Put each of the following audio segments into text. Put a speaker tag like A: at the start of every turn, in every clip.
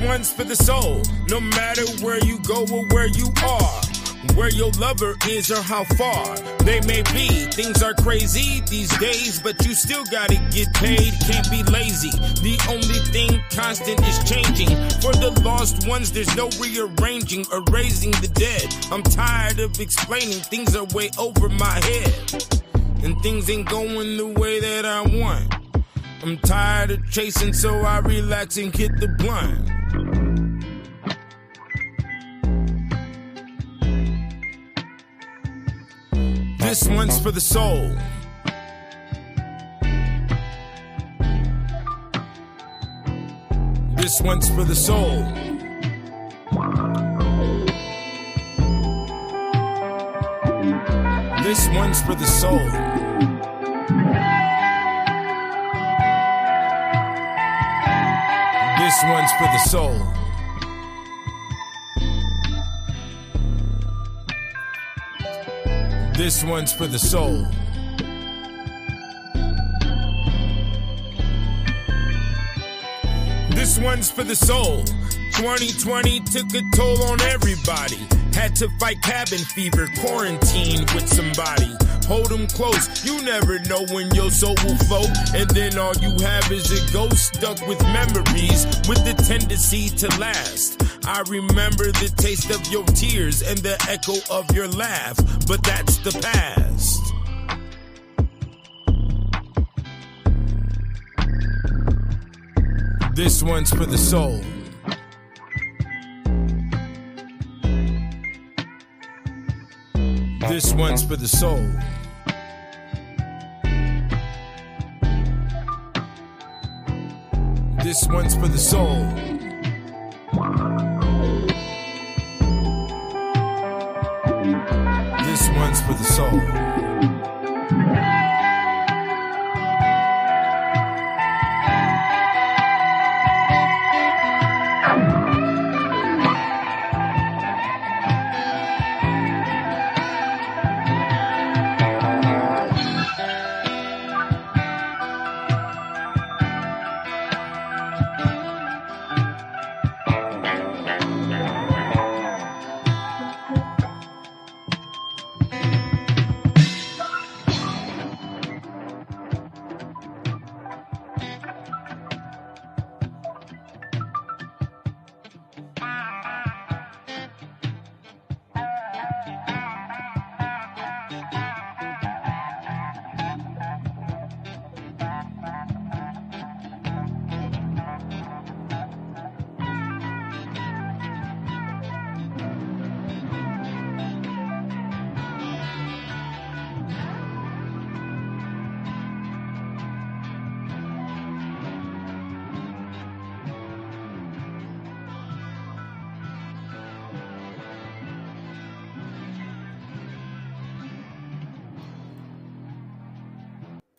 A: one's for the soul. No matter where you go or where you are, where your lover is or how far they may be. Things are crazy these days, but you still gotta get paid. Can't be lazy. The only thing constant is changing. For the lost ones, there's no rearranging or raising the dead. I'm tired of explaining. Things are way over my head, and things ain't going the way that I want. I'm tired of chasing, so I relax and hit the blunt. This one's for the soul. This one's for the soul. This one's for the soul. This one's for the soul. This one's for the soul. This one's for the soul. 2020 took a toll on everybody. Had to fight cabin fever, quarantine with somebody. Hold them close, you never know when your soul will float. And then all you have is a ghost stuck with memories, with the tendency to last. I remember the taste of your tears and the echo of your laugh, but that's the past. This one's for the soul. This one's for the soul. This one's for the soul. This one's for the soul.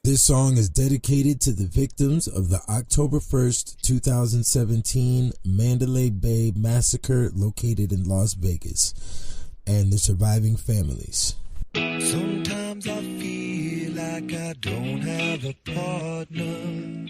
B: This song is dedicated to the victims of the October 1st, 2017 Mandalay Bay massacre located in Las Vegas and the surviving families.
C: Sometimes I feel like I don't have a partner.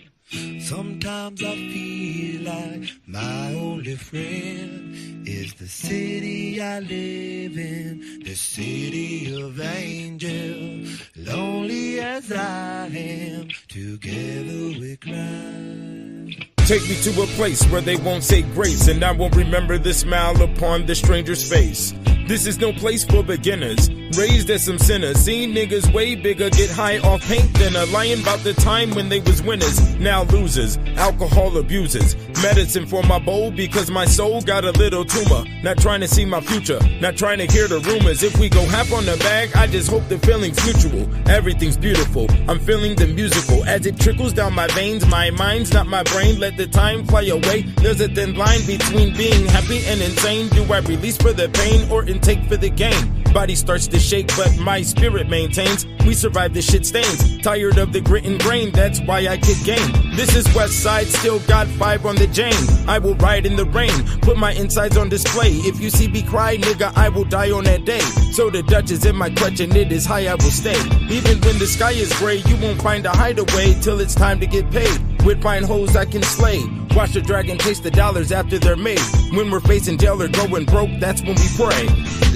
C: Sometimes I feel like my only friend is the city I live in, the city of angels. Lonely as I am, together we cry.
A: Take me to a place where they won't say grace, and I won't remember the smile upon the stranger's face. This is no place for beginners, raised as some sinners. Seen niggas way bigger get high off paint thinner. Lying about the time when they was winners, now losers. Alcohol abusers, medicine for my bowl because my soul got a little tumor. Not trying to see my future, not trying to hear the rumors. If we go half on the bag, I just hope the feeling's mutual. Everything's beautiful, I'm feeling the musical as it trickles down my veins. My mind's not my brain, let the time fly away. There's a thin line between being happy and insane. Do I release for the pain or intake for the gain? Body starts to shake, but my spirit maintains. We survive the shit stains. Tired of the grit and grain, that's why I kick game. This is West Side, still got 5 on the Jane. I will ride in the rain, put my insides on display. If you see me cry, nigga, I will die on that day. So the Dutch is in my clutch and it is high, I will stay. Even when the sky is gray, you won't find a hideaway till it's time to get paid. With fine hoes I can slay. Watch the dragon chase the dollars after they're made. When we're facing jail or going broke, that's when we pray.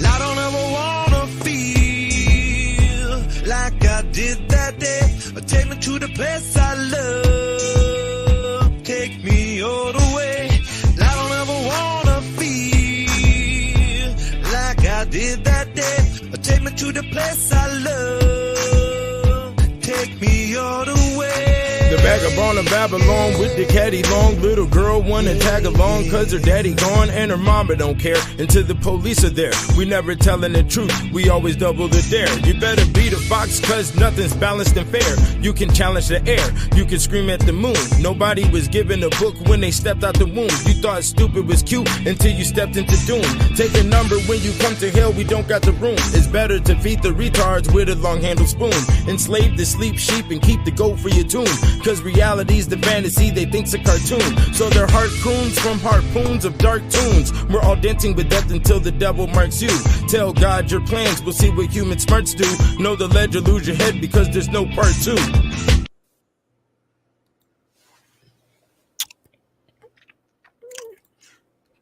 C: I don't ever wanna feel like I did that day. Take me to the place I love. Take me all the way. I don't ever wanna feel like I did that day. Take me to the place I love. Take me all the way.
A: The vagabond of Babylon with the caddy long. Little girl wanna tag along cause her daddy gone and her mama don't care until the police are there. We never telling the truth, we always double the dare. You better beat a fox cause nothing's balanced and fair. You can challenge the air, you can scream at the moon. Nobody was given a book when they stepped out the womb. You thought stupid was cute until you stepped into doom. Take a number when you come to hell, we don't got the room. It's better to feed the retards with a long handled spoon. Enslave the sleep sheep and keep the goat for your tomb. Cause reality's the fantasy they think's a cartoon. So their heart croons from harpoons of dark tunes. We're all dancing with death until the devil marks you. Tell God your plans, we'll see what human smarts do. Know the ledger, lose your head because there's no part two.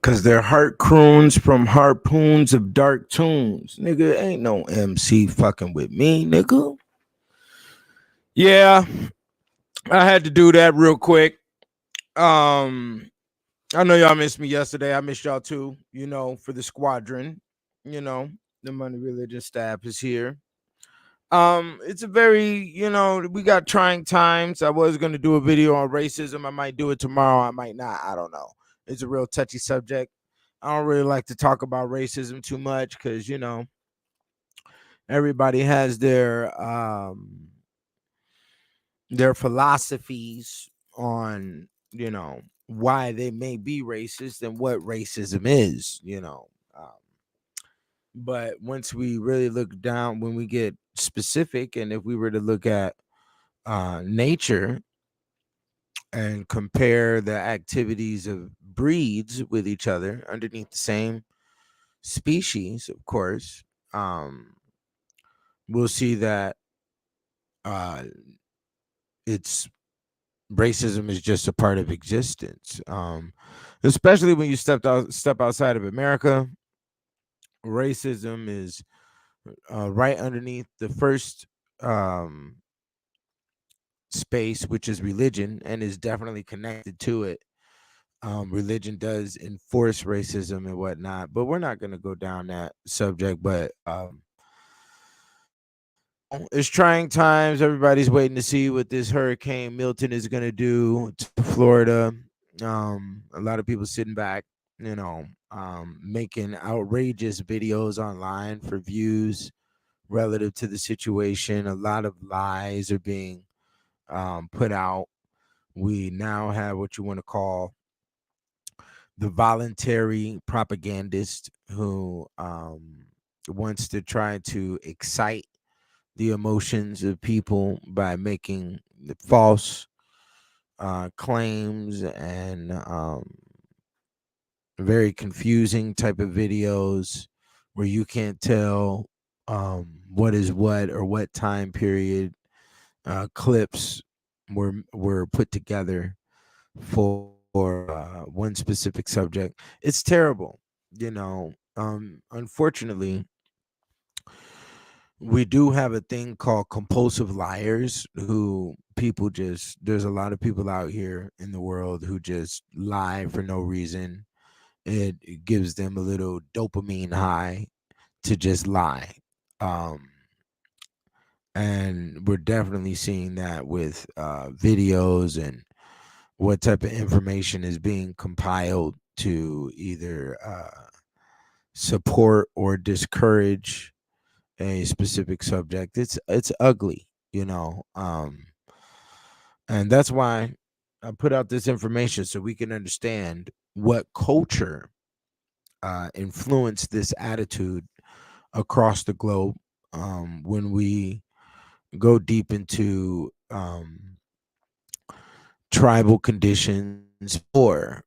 A: Cause their heart croons from harpoons of dark tunes. Nigga, ain't no MC fucking with me, nigga. Yeah, I had to do that real quick. I know y'all missed me yesterday. I missed y'all too, you know, for the squadron. You know, the Money Religion staff is here. It's a very, you know, we got trying times. I was gonna do a video on racism. I might do it tomorrow, I might not. I don't know. It's a real touchy subject. I don't really like to talk about racism too much because, you know, everybody has their philosophies on, you know, why they may be racist and what racism is, you know. But once we really look down, when we get specific, and if we were to look at nature and compare the activities of breeds with each other underneath the same species, of course, we'll see that it's racism is just a part of existence. Especially when you step outside of America, racism is right underneath the first space, which is religion, and is definitely connected to it. Religion does enforce racism and whatnot, but we're not going to go down that subject. But it's trying times. Everybody's waiting to see what this Hurricane Milton is going to do to Florida. A lot of people sitting back, you know, making outrageous videos online for views relative to the situation. A lot of lies are being put out. We now have what you want to call the voluntary propagandist who wants to try to excite the emotions of people by making the false claims and very confusing type of videos where you can't tell what is what or what time period clips were put together for one specific subject. It's terrible, you know. Unfortunately, we do have a thing called compulsive liars who people just, there's a lot of people out here in the world who just lie for no reason. It gives them a little dopamine high to just lie. And we're definitely seeing that with videos and what type of information is being compiled to either support or discourage a specific subject. It's ugly, you know. And that's why I put out this information so we can understand what culture influenced this attitude across the globe. When we go deep into tribal conditions or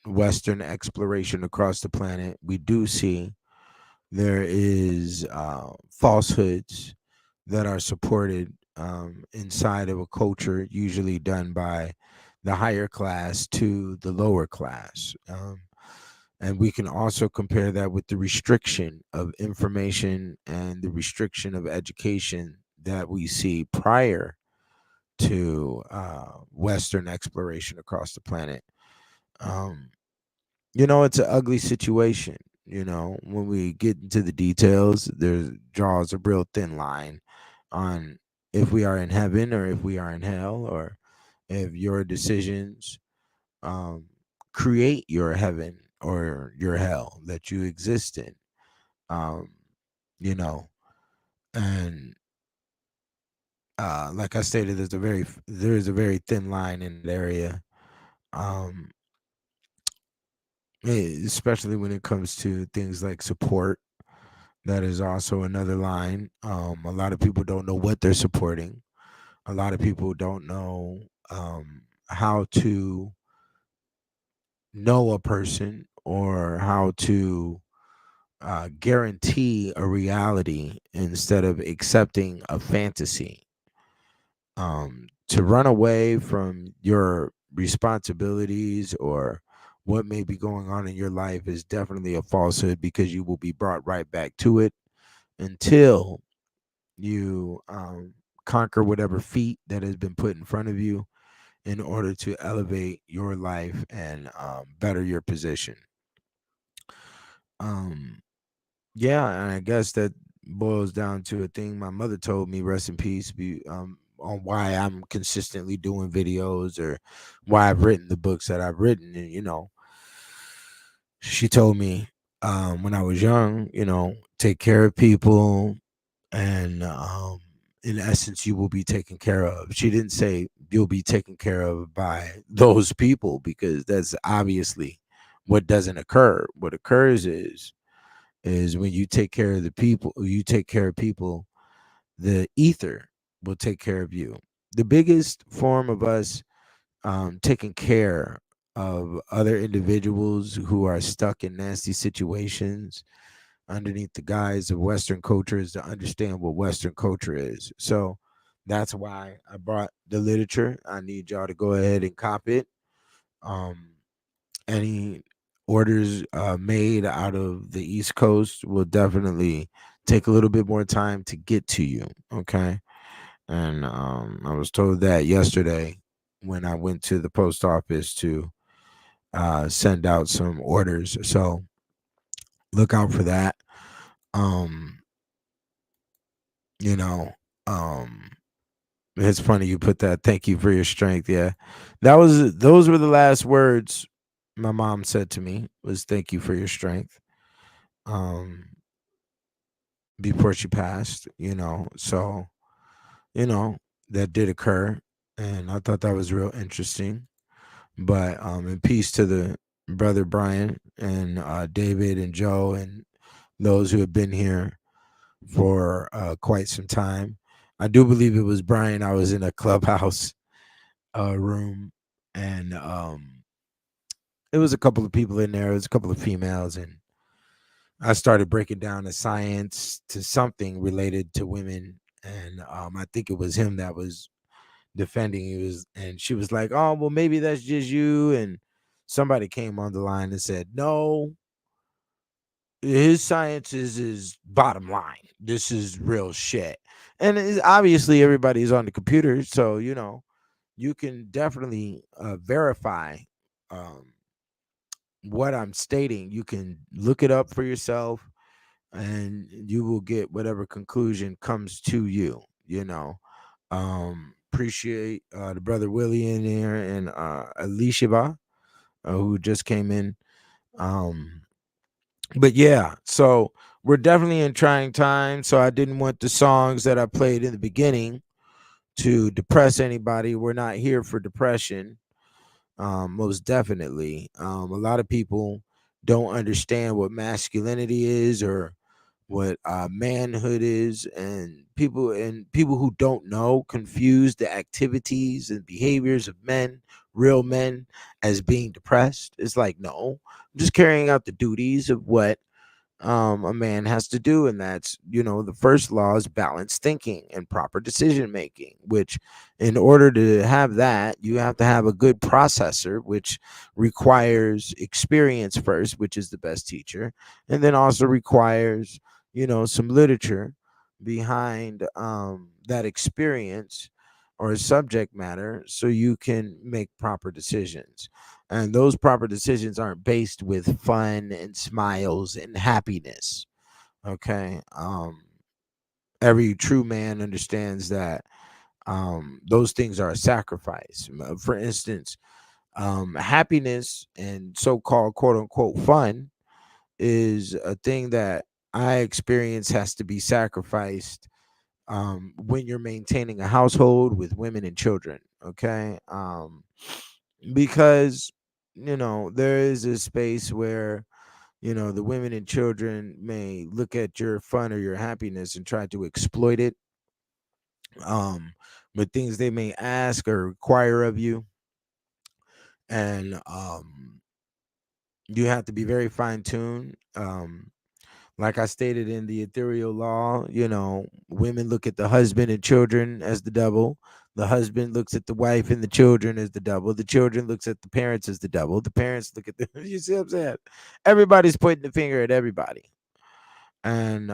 A: Western exploration across the planet, we do see there is falsehoods that are supported inside of a culture, usually done by
B: the higher class to the lower class. And we can also compare that with the restriction of information and the restriction of education that we see prior to Western exploration across the planet. Um, it's an ugly situation. When we get into the details, there draws a real thin line on if we are in heaven or if we are in hell, or if your decisions um, create your heaven or your hell that you exist in. Um, you know, and like I stated, there is a very thin line in that area. Um, Especially when it comes to things like support. That is also another line. A lot of people don't know what they're supporting. A lot of people don't know how to know a person, or how to guarantee a reality instead of accepting a fantasy. To run away from your responsibilities or what may be going on in your life is definitely a falsehood, because you will be brought right back to it until you conquer whatever feat that has been put in front of you in order to elevate your life and better your position. Um, yeah, and I guess that boils down to a thing my mother told me, rest in peace, on why I'm consistently doing videos, or why I've written the books that I've written. And she told me when I was young, take care of people, and in essence, you will be taken care of. She didn't say you'll be taken care of by those people, because that's obviously what doesn't occur. What occurs is when you take care of the people, the ether will take care of you. The biggest form of us taking care of other individuals who are stuck in nasty situations underneath the guise of Western culture is to understand what Western culture is. So that's why I brought the literature. I need y'all to go ahead and cop it. Um, any orders made out of the East Coast will definitely take a little bit more time to get to you. Okay. And I was told that yesterday when I went to the post office to send out some orders. So look out for that. Um, you know, um, it's funny you put that. Thank you for your strength. Yeah, those were the last words my mom said to me, was thank you for your strength. Um, Before she passed, so you know that did occur, and I thought that was real interesting. But in peace to the brother Brian and David and Joe and those who have been here for quite some time. I do believe it was Brian. I was in a clubhouse room, and it was a couple of people in there. It was a couple of females, and I started breaking down the science to something related to women, and I think it was him that was defending. And she was like, "Oh, well, maybe that's just you." And somebody came on the line and said, "No, his science is his bottom line. This is real shit." And obviously everybody's on the computer, so you can definitely verify um, what I'm stating. You can look it up for yourself, and you will get whatever conclusion comes to you. Appreciate the brother Willie in there, and Alicia, who just came in. But yeah, so we're definitely in trying times. So I didn't want the songs that I played in the beginning to depress anybody. We're not here for depression. Most definitely. A lot of people don't understand what masculinity is, or what manhood is, and people who don't know confuse the activities and behaviors of men, real men, as being depressed. It's like, no, I'm just carrying out the duties of what a man has to do, and that's, the first law is balanced thinking and proper decision making, which in order to have that, you have to have a good processor, which requires experience first, which is the best teacher, and then also requires, some literature behind that experience or subject matter, so you can make proper decisions. And those proper decisions aren't based with fun and smiles and happiness. Okay. Every true man understands that those things are a sacrifice. For instance, happiness and so-called quote unquote fun is a thing that I experience has to be sacrificed when you're maintaining a household with women and children. Okay. Because there is a space where the women and children may look at your fun or your happiness and try to exploit it, um with things they may ask or require of you. And you have to be very fine-tuned. Like I stated in the Ethereal law, women look at the husband and children as the devil. The husband looks at the wife and the children as the devil. The children looks at the parents as the devil. The parents look at the you see what I'm saying? Everybody's pointing the finger at everybody. And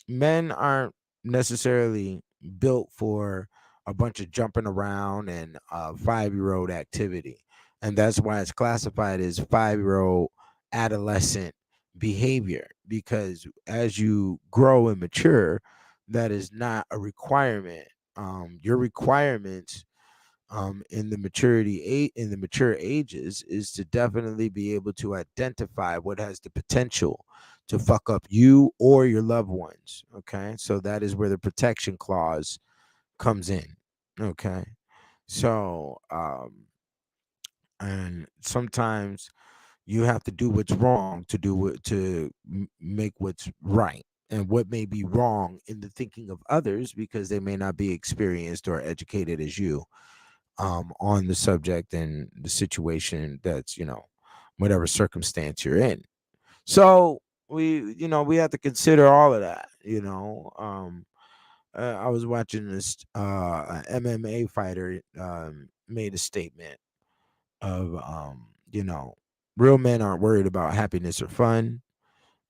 B: men aren't necessarily built for a bunch of jumping around and 5-year-old activity, and that's why it's classified as 5-year-old adolescent behavior, because as you grow and mature, that is not a requirement. Your requirements in the mature ages is to definitely be able to identify what has the potential to fuck up you or your loved ones. Okay, so that is where the protection clause comes in. Okay, so and sometimes you have to do what's wrong to do what to make what's right, and what may be wrong in the thinking of others because they may not be experienced or educated as you on the subject and the situation that's, whatever circumstance you're in. So we have to consider all of that. I was watching this MMA fighter made a statement of real men aren't worried about happiness or fun.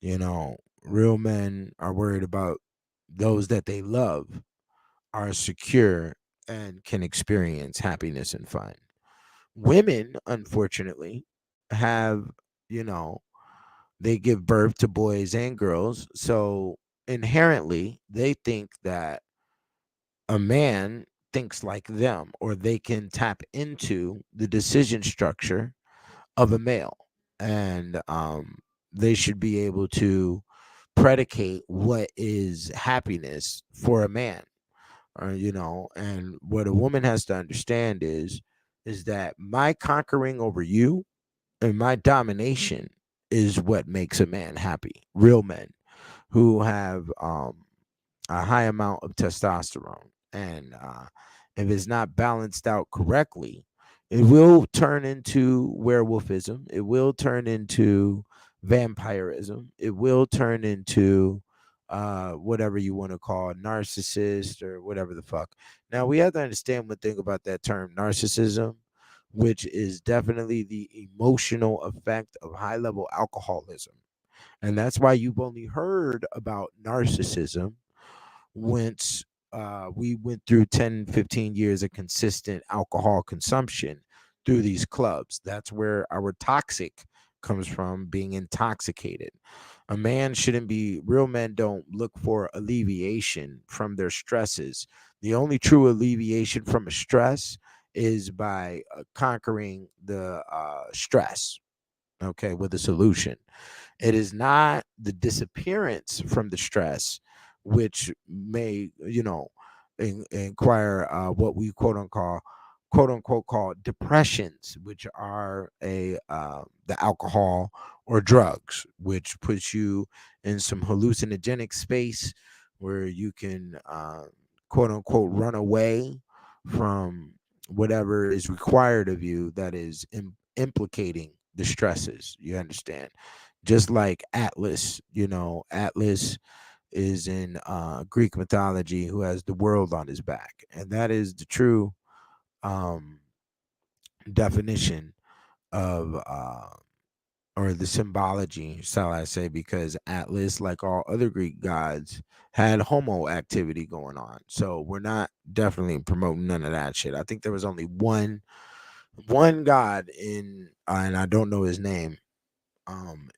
B: Real men are worried about those that they love are secure and can experience happiness and fun. Women, unfortunately, have, you know, they give birth to boys and girls. So inherently, they think that a man thinks like them, or they can tap into the decision structure of a male. And they should be able to predicate what is happiness for a man. And what a woman has to understand is that my conquering over you and my domination is what makes a man happy. Real men who have a high amount of testosterone, and if it's not balanced out correctly, it will turn into werewolfism. It will turn into vampirism. It will turn into whatever you want to call narcissist or whatever the fuck. Now we have to understand one thing about that term narcissism, which is definitely the emotional effect of high level alcoholism. And that's why you've only heard about narcissism once we went through 10, 15 years of consistent alcohol consumption through these clubs. That's where our toxic comes from, being intoxicated. A man shouldn't be, real men don't look for alleviation from their stresses. The only true alleviation from a stress is by conquering the stress, okay, with a solution. It is not the disappearance from the stress, which may, inquire what we quote unquote call depressions, which are a the alcohol or drugs, which puts you in some hallucinogenic space where you can quote unquote run away from whatever is required of you that is implicating the stresses. You understand? just like Atlas. Atlas is in Greek mythology, who has the world on his back, and that is the true um, definition of or the symbology, shall I say, because Atlas, like all other Greek gods, had homo activity going on. So we're not definitely promoting none of that shit. I think there was only one god in and I don't know his name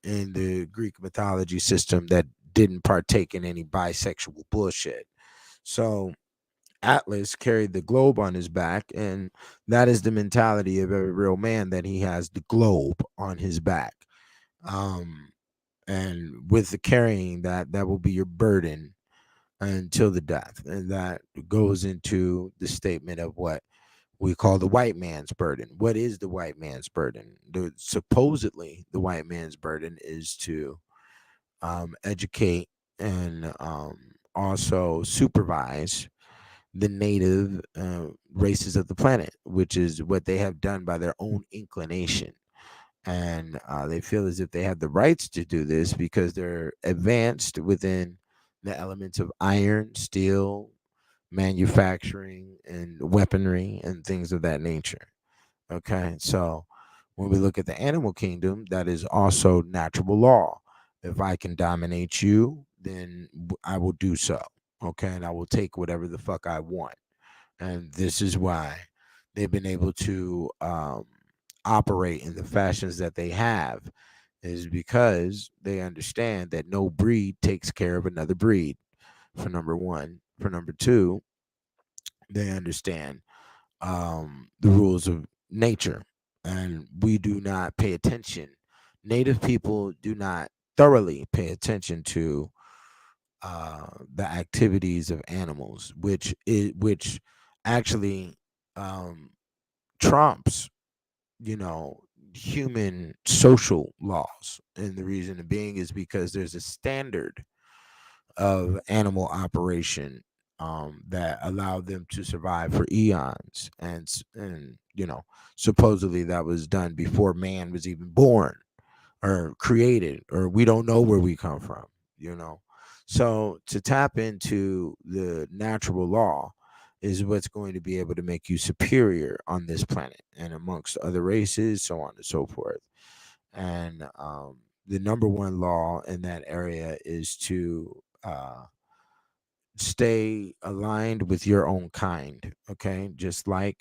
B: in the Greek mythology system that didn't partake in any bisexual bullshit. So Atlas carried the globe on his back, and that is the mentality of every real man, that he has the globe on his back. Um, and with the carrying that will be your burden until the death. And that goes into the statement of what we call the white man's burden. What is the white man's burden? Supposedly, the white man's burden is to educate and also supervise the native races of the planet, which is what they have done by their own inclination. And they feel as if they have the rights to do this because they're advanced within the elements of iron, steel, manufacturing, and weaponry, and things of that nature. Okay, so when we look at the animal kingdom, that is also natural law. If I can dominate you, then I will do so. Okay, and I will take whatever the fuck I want. And this is why they've been able to operate in the fashions that they have, is because they understand that no breed takes care of another breed, for number one. For number two, they understand the rules of nature, and we do not pay attention. Native people do not thoroughly pay attention to the activities of animals, which actually um, trumps, you know, human social laws. And the reason being is because there's a standard of animal operation that allowed them to survive for eons, and supposedly that was done before man was even born or created, or we don't know where we come from. you know so to tap into the natural law is what's going to be able to make you superior on this planet and amongst other races, so on and so forth. And the number one law in that area is to stay aligned with your own kind. Okay, just like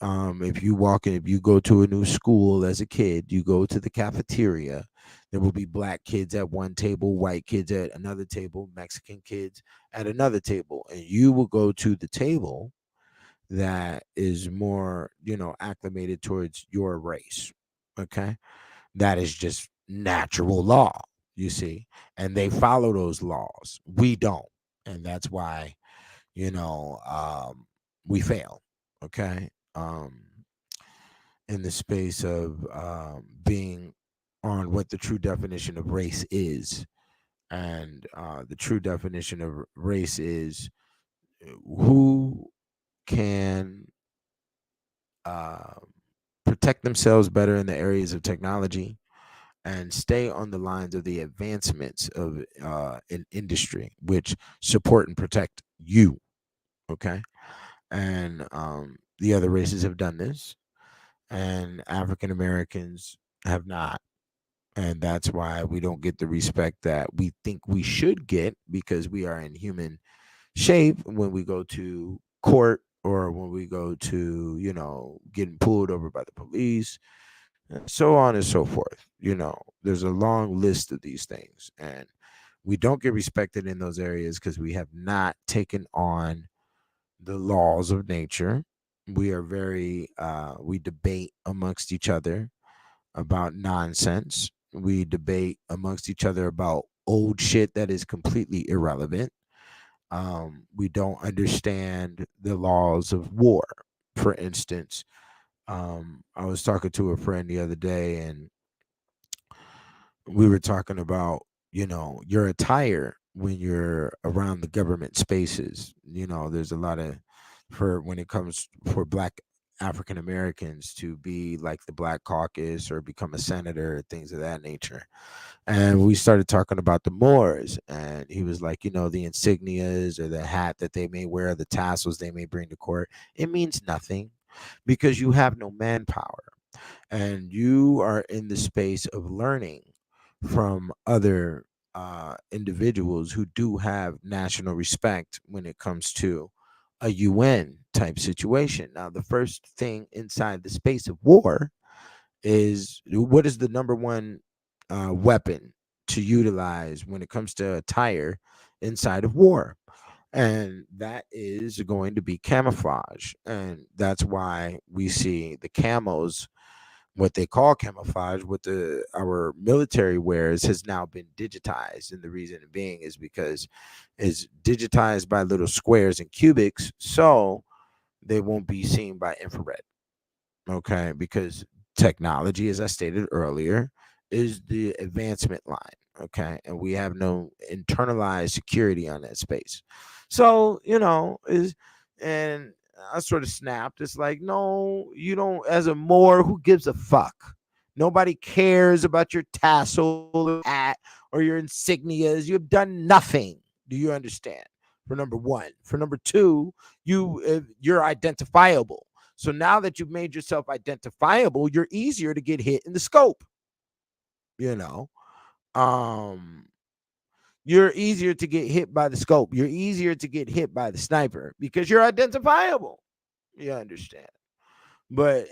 B: if you go to a new school as a kid, you go to the cafeteria, there will be black kids at one table, white kids at another table, Mexican kids at another table, and you will go to the table that is more acclimated towards your race. Okay, that is just natural law, you see, and they follow those laws. We don't, and that's why you know we fail. Okay. In the space of being on what the true definition of race is. And the true definition of race is who can uh, protect themselves better in the areas of technology and stay on the lines of the advancements of an industry which support and protect you. Okay. And the other races have done this, and African Americans have not. And that's why we don't get the respect that we think we should get, because we are in human shape when we go to court, or when we go to, getting pulled over by the police, and so on and so forth. There's a long list of these things. And we don't get respected in those areas because we have not taken on the laws of nature. We are we debate amongst each other about nonsense. We debate amongst each other about old shit that is completely irrelevant. We don't understand the laws of war. For instance, I was talking to a friend the other day, and we were talking about, your attire when you're around the government spaces. There's a lot of, for when it comes for black African Americans to be like the Black Caucus or become a senator, things of that nature. And we started talking about the Moors, and he was like, the insignias or the hat that they may wear, the tassels they may bring to court, it means nothing because you have no manpower, and you are in the space of learning from other individuals who do have national respect when it comes to a UN type situation. Now, the first thing inside the space of war is, what is the number one weapon to utilize when it comes to attire inside of war? And that is going to be camouflage. And that's why we see the camos, what they call camouflage, what the our military wears, has now been digitized. And the reason being is because it's digitized by little squares and cubics, so they won't be seen by infrared. Okay, because technology, as I stated earlier, is the advancement line. Okay, and we have no internalized security on that space. So, is and I sort of snapped. It's like, no, you don't. As a Moor, who gives a fuck? Nobody cares about your tassel or hat or your insignias. You have done nothing. Do you understand? For number one. For number two, you're identifiable. So now that you've made yourself identifiable, you're easier to get hit in the scope. You know, um, you're easier to get hit by the scope. You're easier to get hit by the sniper because you're identifiable. You understand?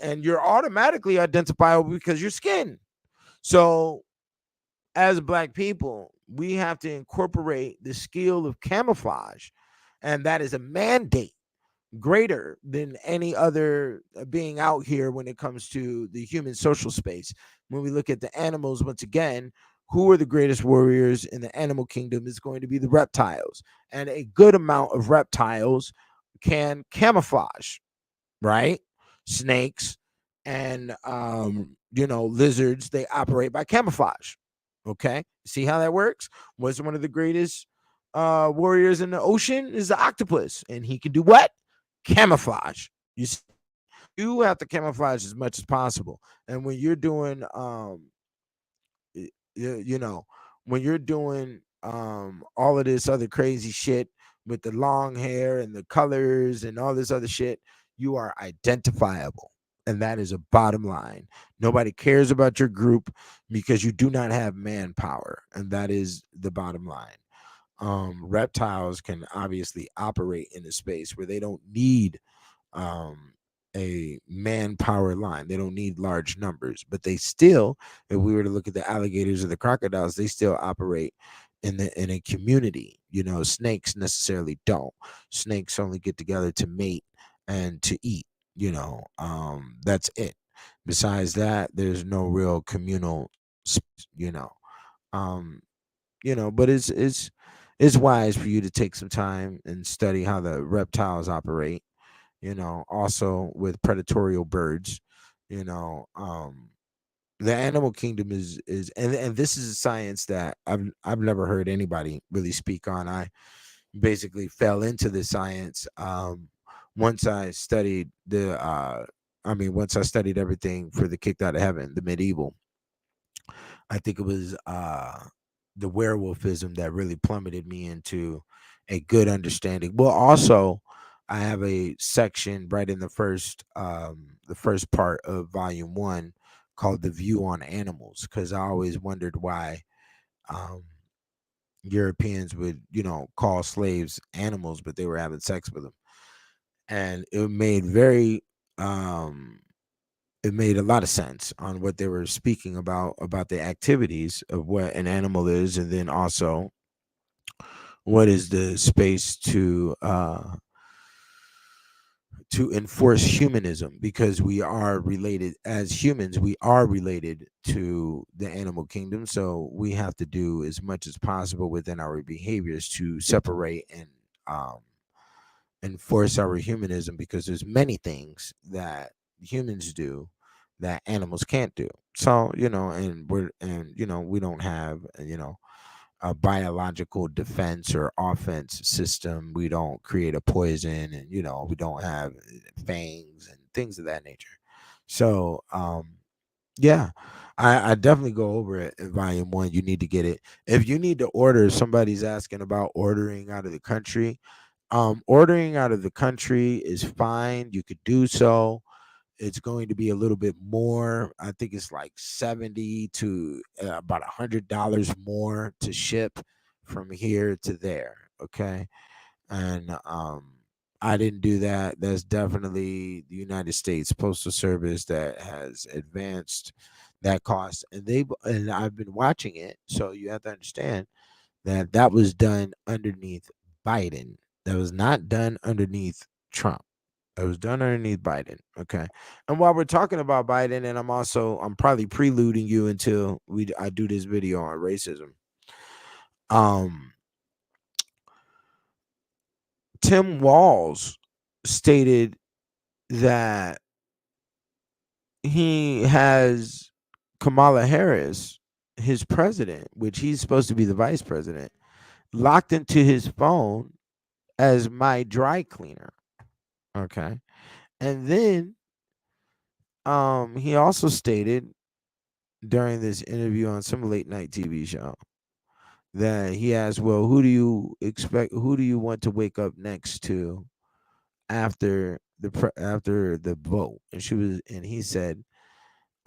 B: And you're automatically identifiable because you're skin. So as Black people, we have to incorporate the skill of camouflage, and that is a mandate greater than any other being out here when it comes to the human social space. When we look at the animals, once again, who are the greatest warriors in the animal kingdom is going to be the reptiles. And a good amount of reptiles can camouflage, right? Snakes and lizards, they operate by camouflage. Okay, see how that works? Was one of the greatest warriors in the ocean is the octopus, and he can do what? Camouflage. You have to camouflage as much as possible. And when you're doing you know when you're doing all of this other crazy shit with the long hair and the colors and all this other shit, you are identifiable. And that is a bottom line. Nobody cares about your group because you do not have manpower. And that is the bottom line. Reptiles can obviously operate in a space where they don't need um, a manpower line. They don't need large numbers, but they still, if we were to look at the alligators or the crocodiles, they still operate in a community. Snakes necessarily don't. Snakes only get together to mate and to eat. That's it. Besides that, there's no real communal. You know, um, but it's wise for you to take some time and study how the reptiles operate. Also with predatorial birds. you know um the animal kingdom is and this is a science that I've never heard anybody really speak on. I basically fell into the science once I studied once I studied everything for the Kicked Out of Heaven, the medieval. I think it was the werewolfism that really plummeted me into a good understanding. Well, also, I have a section right in the first part of volume one called "The View on Animals," because I always wondered why um, Europeans would, call slaves animals, but they were having sex with them, and it made a lot of sense on what they were speaking about the activities of what an animal is, and then also what is the space to enforce humanism, because we are related as humans. We are related to the animal kingdom, so we have to do as much as possible within our behaviors to separate and um, enforce our humanism, because there's many things that humans do that animals can't do. So, we don't have, a biological defense or offense system. We don't create a poison, and we don't have fangs and things of that nature. So yeah, I definitely go over it in volume one. You need to get it. If you need to order, somebody's asking about ordering out of the country. Ordering out of the country is fine. You could do so. It's going to be a little bit more. I think it's like 70 to about $100 more to ship from here to there. Okay. And I didn't do that. That's definitely the United States Postal Service that has advanced that cost, and I've been watching it. So you have to understand that that was done underneath Biden. That was not done underneath Trump. It was done underneath Biden. Okay. And while we're talking about Biden, and I'm probably preluding you until I do this video on racism. Um, Tim Walz stated that he has Kamala Harris, his president, which he's supposed to be the vice president, locked into his phone as my dry cleaner. Okay. And then he also stated during this interview on some late night TV show that he asked, well, who do you want to wake up next to after after the vote? And he said,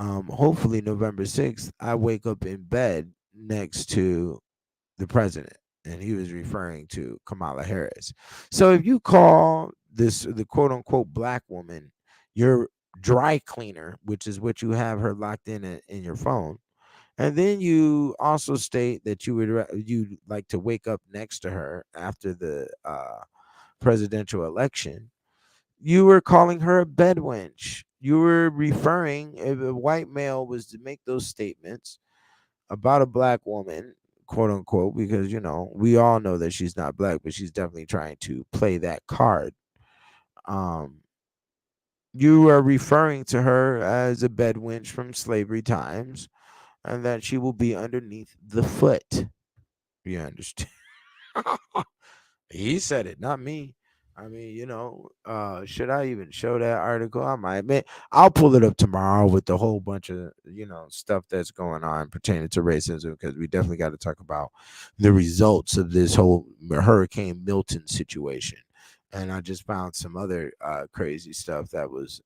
B: hopefully November 6th, I wake up in bed next to the president. And he was referring to Kamala Harris. So if you call the quote unquote black woman your dry cleaner, which is what you have her locked in your phone, and then you also state that you'd like to wake up next to her after the presidential election, you were calling her a bedwench. You were referring, if a white male was to make those statements about a black woman, quote unquote, because we all know that she's not black, but she's definitely trying to play that card. You are referring to her as a bedwench from slavery times, and that she will be underneath the foot. You understand? He said it, not me. I mean, should I even show that article? I might. I'll pull it up tomorrow with the whole bunch of, stuff that's going on pertaining to racism, because we definitely got to talk about the results of this whole Hurricane Milton situation. And I just found some other crazy stuff that was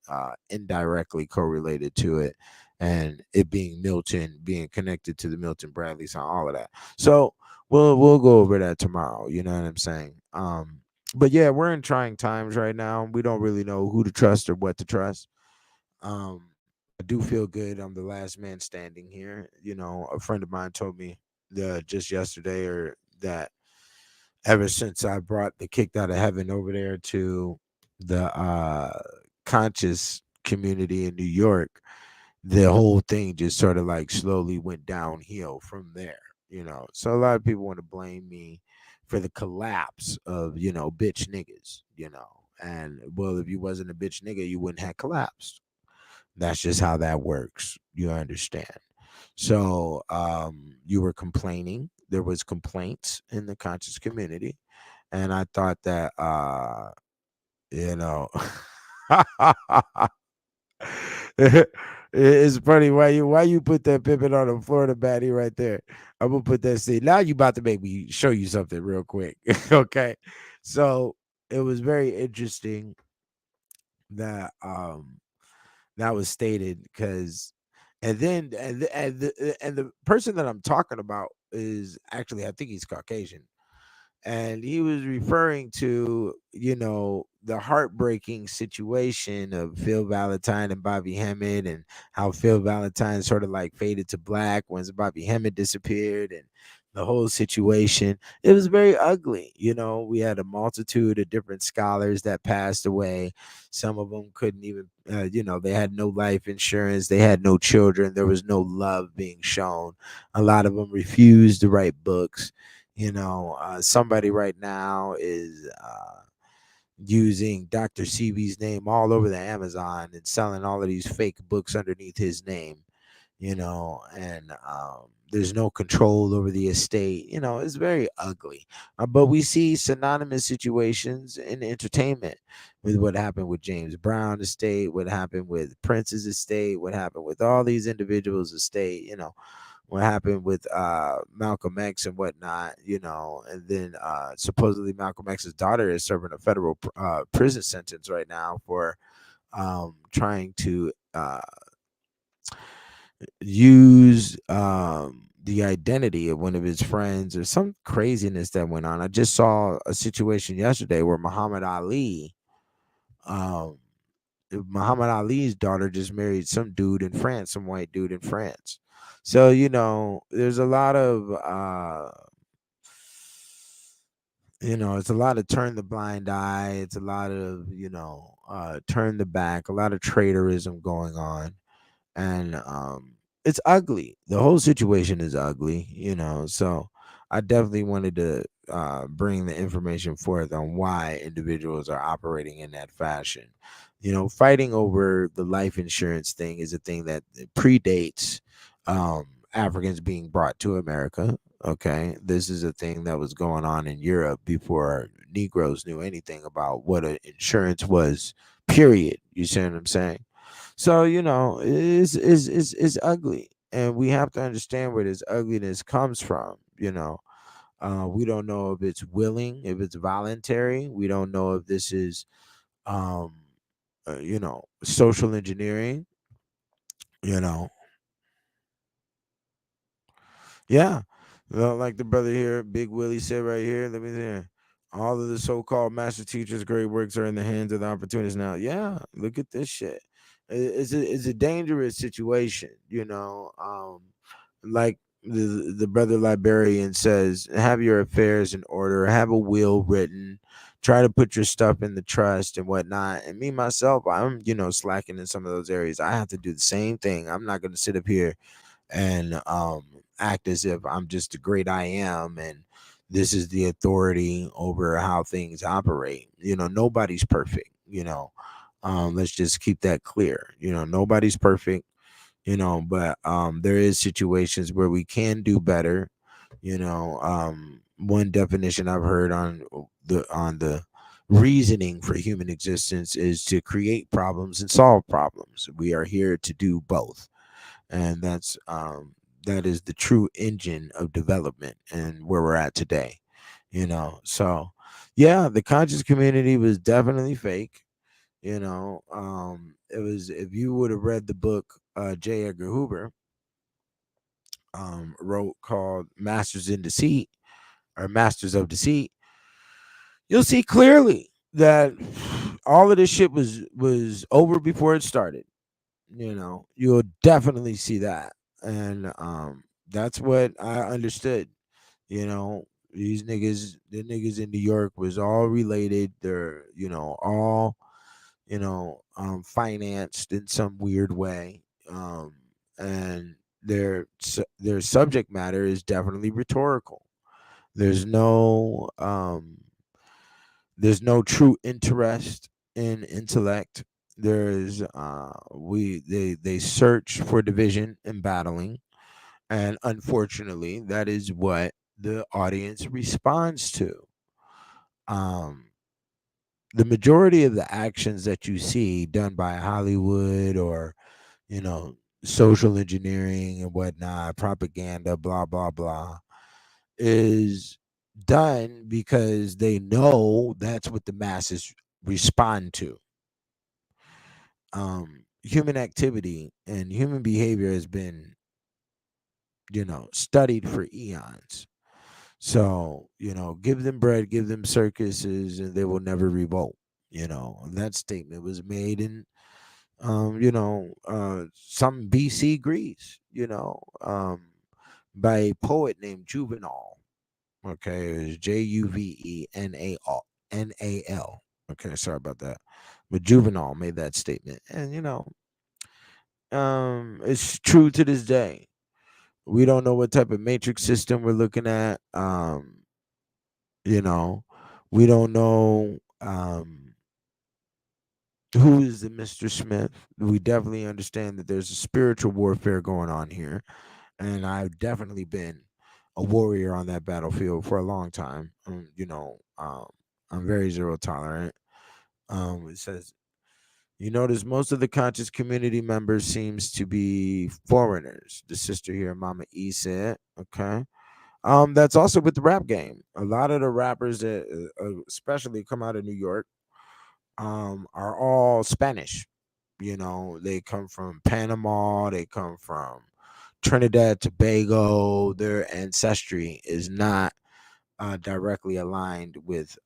B: indirectly correlated to it, and it being Milton, being connected to the Milton Bradley song, all of that. So we'll go over that tomorrow. You know what I'm saying? But yeah, we're in trying times right now. We don't really know who to trust or what to trust. I do feel good. I'm the last man standing here. A friend of mine told me just yesterday, or that ever since I brought the Kicked Out of Heaven over there to the conscious community in New York, the whole thing just sort of like slowly went downhill from there. So a lot of people want to blame me for the collapse of bitch niggas. And well, if you wasn't a bitch nigga, you wouldn't have collapsed. That's just how that works. You understand? So you were complaining. There was complaints in the conscious community, and I thought that you know it's funny why you put that pippin on a Florida baddie right there. I'm gonna put that seat. Now you about to make me show you something real quick. Okay. So it was very interesting that that was stated, because and the person that I'm talking about is actually, I think he's Caucasian, and he was referring to the heartbreaking situation of Phil Valentine and Bobby Hemmett, and how Phil Valentine sort of like faded to black once Bobby Hemmett disappeared, and the whole situation. It was very ugly. We had a multitude of different scholars that passed away. Some of them couldn't even they had no life insurance, they had no children, there was no love being shown. A lot of them refused to write books. Somebody right now is using Dr. Sebi's name all over the Amazon and selling all of these fake books underneath his name, and There's no control over the estate. It's very ugly. But we see synonymous situations in entertainment with what happened with James Brown estate, what happened with Prince's estate, what happened with all these individuals' estate. What happened with Malcolm X and whatnot. And then supposedly Malcolm X's daughter is serving a federal prison sentence right now for trying to use the identity of one of his friends or some craziness that went on. I just saw a situation yesterday where um, Muhammad Ali's daughter just married some dude in France, some white dude in France. So, there's a lot of it's a lot of turn the blind eye. It's a lot of, turn the back, a lot of traitorism going on. And it's ugly. The whole situation is ugly. So I definitely wanted to bring the information forth on why individuals are operating in that fashion. Fighting over the life insurance thing is a thing that predates Africans being brought to America. Okay, this is a thing that was going on in Europe before Negroes knew anything about what an insurance was. Period. You see what I'm saying? So it's ugly, and we have to understand where this ugliness comes from. We don't know if it's willing, if it's voluntary. We don't know if this is, um, social engineering. You know, Yeah. Well, like the brother here, Big Willie said right here, let me see. All of the so-called master teachers' great works are in the hands of the opportunists now. Yeah, look at this shit. It's a dangerous situation, like the brother librarian says, have your affairs in order, have a will written, try to put your stuff in the trust and whatnot. And me myself, I'm slacking in some of those areas. I have to do the same thing. I'm not going to sit up here and act as if I'm just the great I am and this is the authority over how things operate. Nobody's perfect. Let's just keep that clear. Nobody's perfect. But there is situations where we can do better. One definition I've heard on the reasoning for human existence is to create problems and solve problems. We are here to do both, and that is the true engine of development and where we're at today. So yeah, the conscious community was definitely fake. It was, if you would have read the book J. Edgar Hoover wrote, called Masters in Deceit, or Masters of Deceit, you'll see clearly that all of this shit was over before it started. You'll definitely see that. And that's what I understood. These niggas, the niggas in New York was all related. They're, all, financed in some weird way. And their subject matter is definitely rhetorical. There's no there's no true interest in intellect. There's they search for division and battling, and unfortunately that is what the audience responds to. um the majority of the actions that you see done by Hollywood, or you know social engineering and whatnot, propaganda, blah blah blah, is done because they know that's what the masses respond to. Human activity and human behavior has been, studied for eons. So, give them bread, give them circuses, and they will never revolt. And that statement was made in, some BC Greece, by a poet named Juvenal. Okay, it was Juvenal. Okay, sorry about that. But Juvenal made that statement. And, it's true to this day. We don't know what type of matrix system we're looking at. You know, we don't know who is the Mr. Smith. We definitely understand that there's a spiritual warfare going on here. and I've definitely been a warrior on that battlefield for a long time. I'm very zero tolerant. It says, you notice most of the conscious community members seems to be foreigners. The sister here, Mama E, said, okay. That's also with the rap game. A lot of the rappers that, especially come out of New York, are all Spanish. They come from Panama. They come from Trinidad, Tobago. Their ancestry is not directly aligned with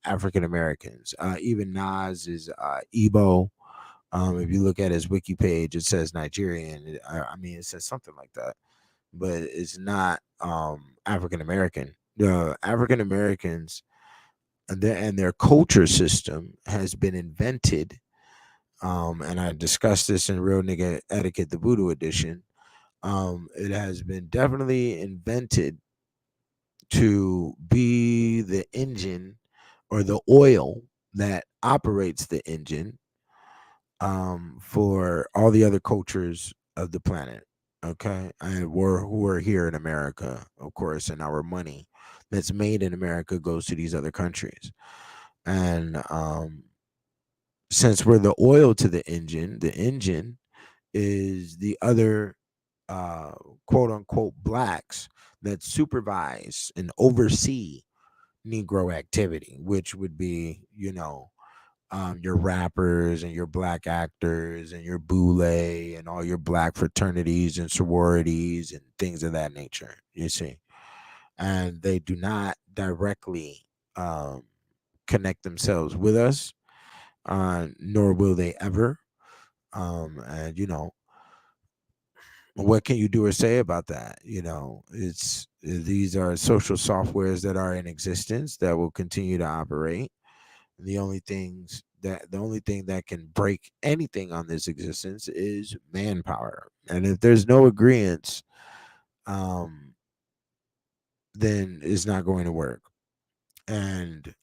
B: African Americans. Even Nas is Igbo. If you look at his wiki page, it says Nigerian. I mean, it says something like that, but it's not African American. The African Americans and their culture system has been invented. And I discussed this in Real Nigga Etiquette, the Voodoo edition. It has been definitely invented to be the engine or the oil that operates the engine for all the other cultures of the planet. Okay, and who are here in America, of course, and our money that's made in America goes to these other countries. And since we're the oil to the engine is the other uh, quote unquote blacks that supervise and oversee Negro activity, which would be, your rappers and your black actors and your boule and all your black fraternities and sororities and things of that nature, you see. And they do not directly um, connect themselves with us, nor will they ever. And, what can you do or say about that? It's these are social softwares that are in existence that will continue to operate. The only thing that can break anything on this existence is manpower. And if there's no agreement, um, then it's not going to work. And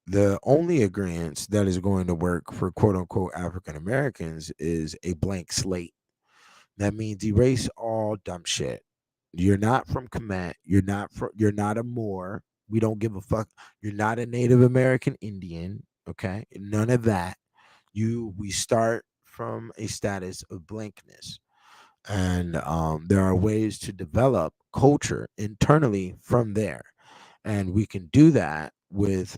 B: the only agreement that is going to work for quote unquote African Americans is a blank slate. That means erase all dumb shit. You're not from Kemet. You're not a Moor. We don't give a fuck. You're not a Native American Indian. Okay. None of that. We start from a status of blankness. And there are ways to develop culture internally from there. And we can do that with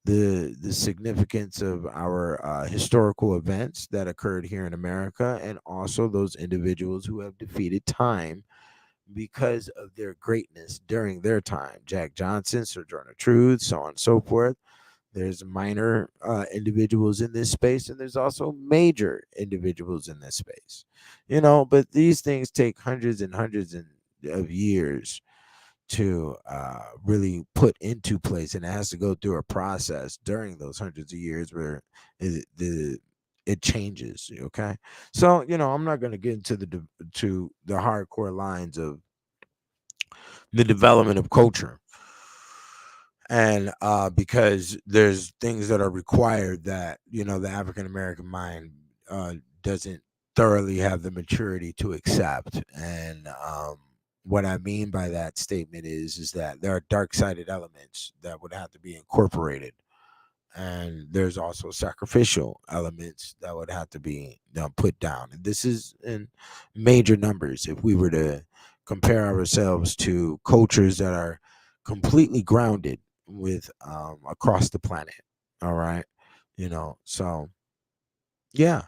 B: the significance of our historical events that occurred here in America, and also those individuals who have defeated time because of their greatness during their time. Jack Johnson, Sojourner Truth, so on and so forth. There's minor individuals in this space, and there's also major individuals in this space. But these things take hundreds and hundreds of years to really put into place, and it has to go through a process during those hundreds of years where it changes. Okay, so I'm not going to get into the hardcore lines of the development of culture, and because there's things that are required that the African American mind doesn't thoroughly have the maturity to accept. And what I mean by that statement is that there are dark-sided elements that would have to be incorporated, and there's also sacrificial elements that would have to be put down. And this is in major numbers. If we were to compare ourselves to cultures that are completely grounded with across the planet, all right, so yeah,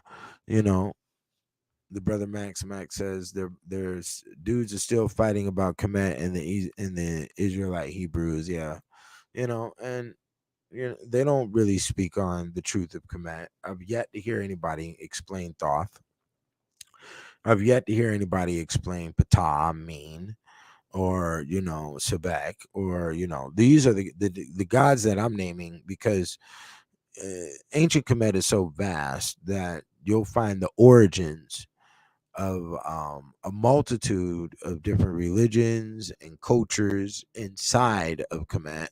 B: you know the brother Max says there's dudes are still fighting about Kemet and the Israelite Hebrews. Yeah, and they don't really speak on the truth of Kemet. I've yet to hear anybody explain Thoth. I've yet to hear anybody explain Ptah, mean, or Sebek, or these are the gods that I'm naming, because ancient Kemet is so vast that you'll find the origins of a multitude of different religions and cultures inside of Kemet.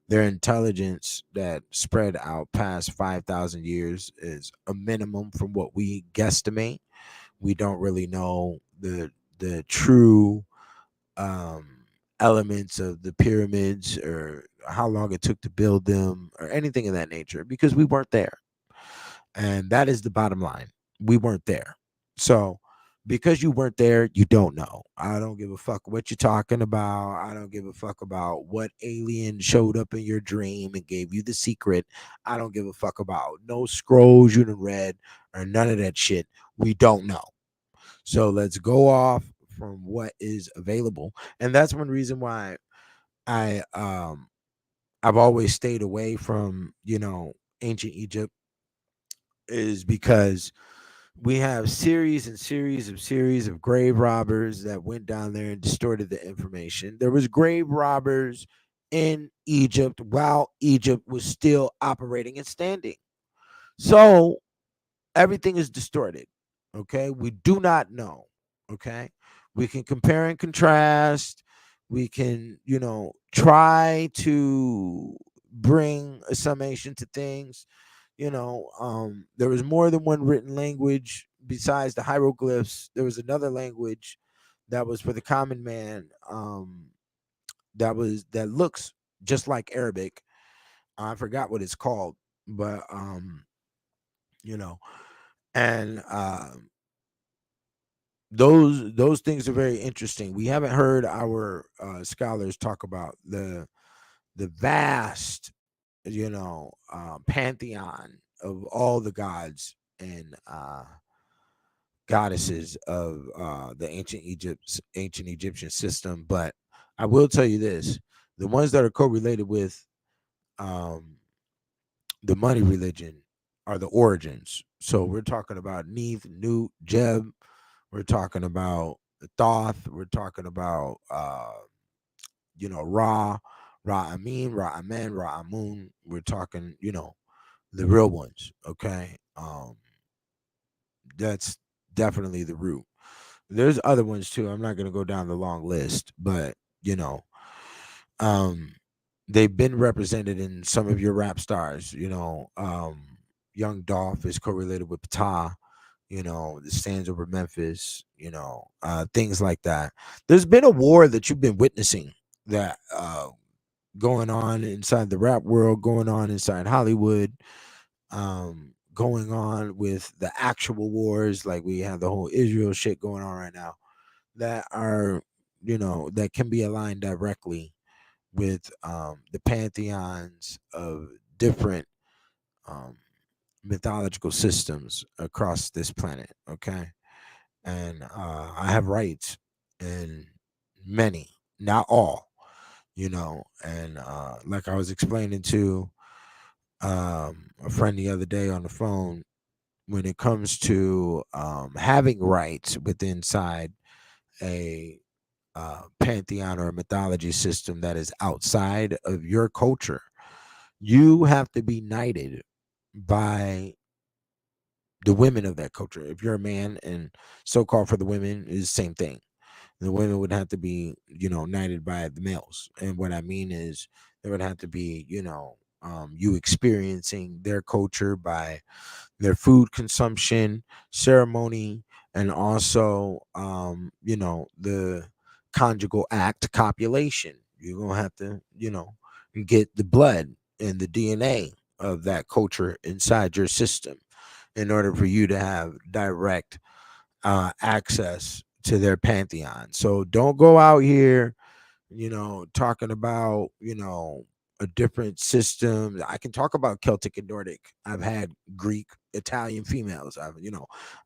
B: Their intelligence that spread out past 5,000 years is a minimum from what we guesstimate. We don't really know the true elements of the pyramids, or how long it took to build them, or anything of that nature, because we weren't there. And that is the bottom line. We weren't there. So because you weren't there, you don't know. I don't give a fuck what you're talking about. I don't give a fuck about what alien showed up in your dream and gave you the secret. I don't give a fuck about no scrolls you done read or none of that shit. We don't know. So let's go off from what is available. And that's one reason why I I've always stayed away from, ancient Egypt, is because we have series of grave robbers that went down there and distorted the information. There was grave robbers in Egypt while Egypt was still operating and standing. So everything is distorted. Okay. We do not know. Okay. We can compare and contrast. We can, try to bring a summation to things. There was more than one written language besides the hieroglyphs. There was another language that was for the common man, that looks just like Arabic. I forgot what it's called, but you know and those things are very interesting. We haven't heard our scholars talk about the vast, pantheon of all the gods and goddesses of the ancient Egyptian system. But I will tell you this: the ones that are correlated with um, the money religion are the origins. So we're talking about Neith, Nut, Jeb. We're talking about Thoth. We're talking about Ra, Ra Amin, Ra Amen, Ra Amun. We're talking, the real ones. Okay, that's definitely the root. There's other ones too. I'm not gonna go down the long list, but um, they've been represented in some of your rap stars. Young Dolph is correlated with Ptah. The stands over Memphis. Things like that. There's been a war that you've been witnessing that going on inside the rap world, going on inside Hollywood, going on with the actual wars, like we have the whole Israel shit going on right now, that are, that can be aligned directly with the pantheons of different um, mythological systems across this planet. Okay. And I have rights in many, not all, and like I was explaining to a friend the other day on the phone, when it comes to having rights within inside a pantheon or a mythology system that is outside of your culture, you have to be knighted by the women of that culture. If you're a man, and so-called for the women is the same thing. The women would have to be, knighted by the males. And what I mean is there would have to be, you experiencing their culture by their food consumption, ceremony, and also, the conjugal act, copulation. You're going to have to, get the blood and the DNA of that culture inside your system in order for you to have direct access to their pantheon. So don't go out here, talking about, a different system. I can talk about Celtic and Nordic. I've had Greek, Italian females.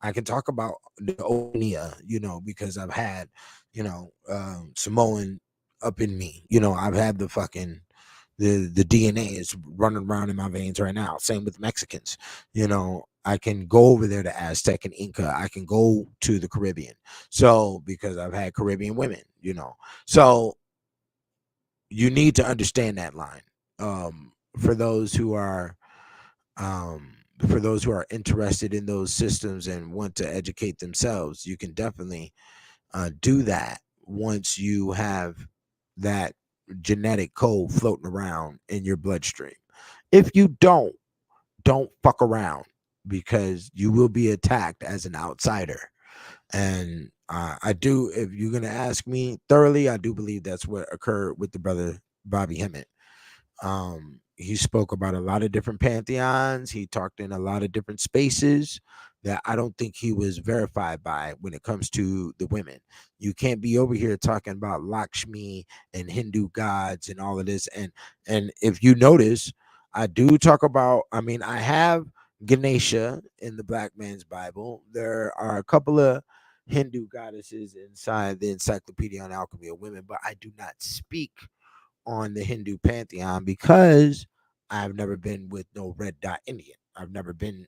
B: I can talk about the Onia, because I've had, Samoan up in me. I've had the fucking the DNA is running around in my veins right now. Same with Mexicans. I can go over there to Aztec and Inca. I can go to the Caribbean. So because I've had Caribbean women, So you need to understand that line. For those who are interested in those systems and want to educate themselves, you can definitely do that once you have that genetic code floating around in your bloodstream. If you don't fuck around, because you will be attacked as an outsider. And I do, if you're going to ask me thoroughly, I do believe that's what occurred with the brother Bobby Hemmett. He spoke about a lot of different pantheons. He talked in a lot of different spaces that I don't think he was verified by when it comes to the women. You can't be over here talking about Lakshmi and Hindu gods and all of this. And if you notice, I do talk about, I mean, I have Ganesha in the Black Man's Bible. There are a couple of Hindu goddesses inside the Encyclopedia on Alchemy of Women, but I do not speak on the Hindu pantheon because I've never been with no red dot Indian. I've never been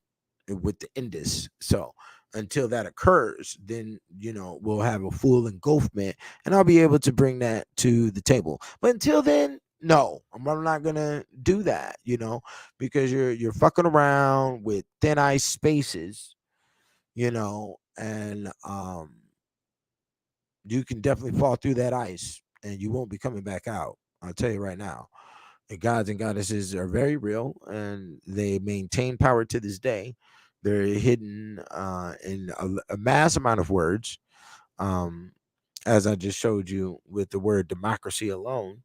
B: with the Indus. So until that occurs, then we'll have a full engulfment, and I'll be able to bring that to the table. But until then, no, I'm not gonna do that. Because you're fucking around with thin ice spaces, and you can definitely fall through that ice, and you won't be coming back out. I'll tell you right now. The gods and goddesses are very real, and they maintain power to this day. They're hidden in a mass amount of words, um, as I just showed you with the word democracy alone.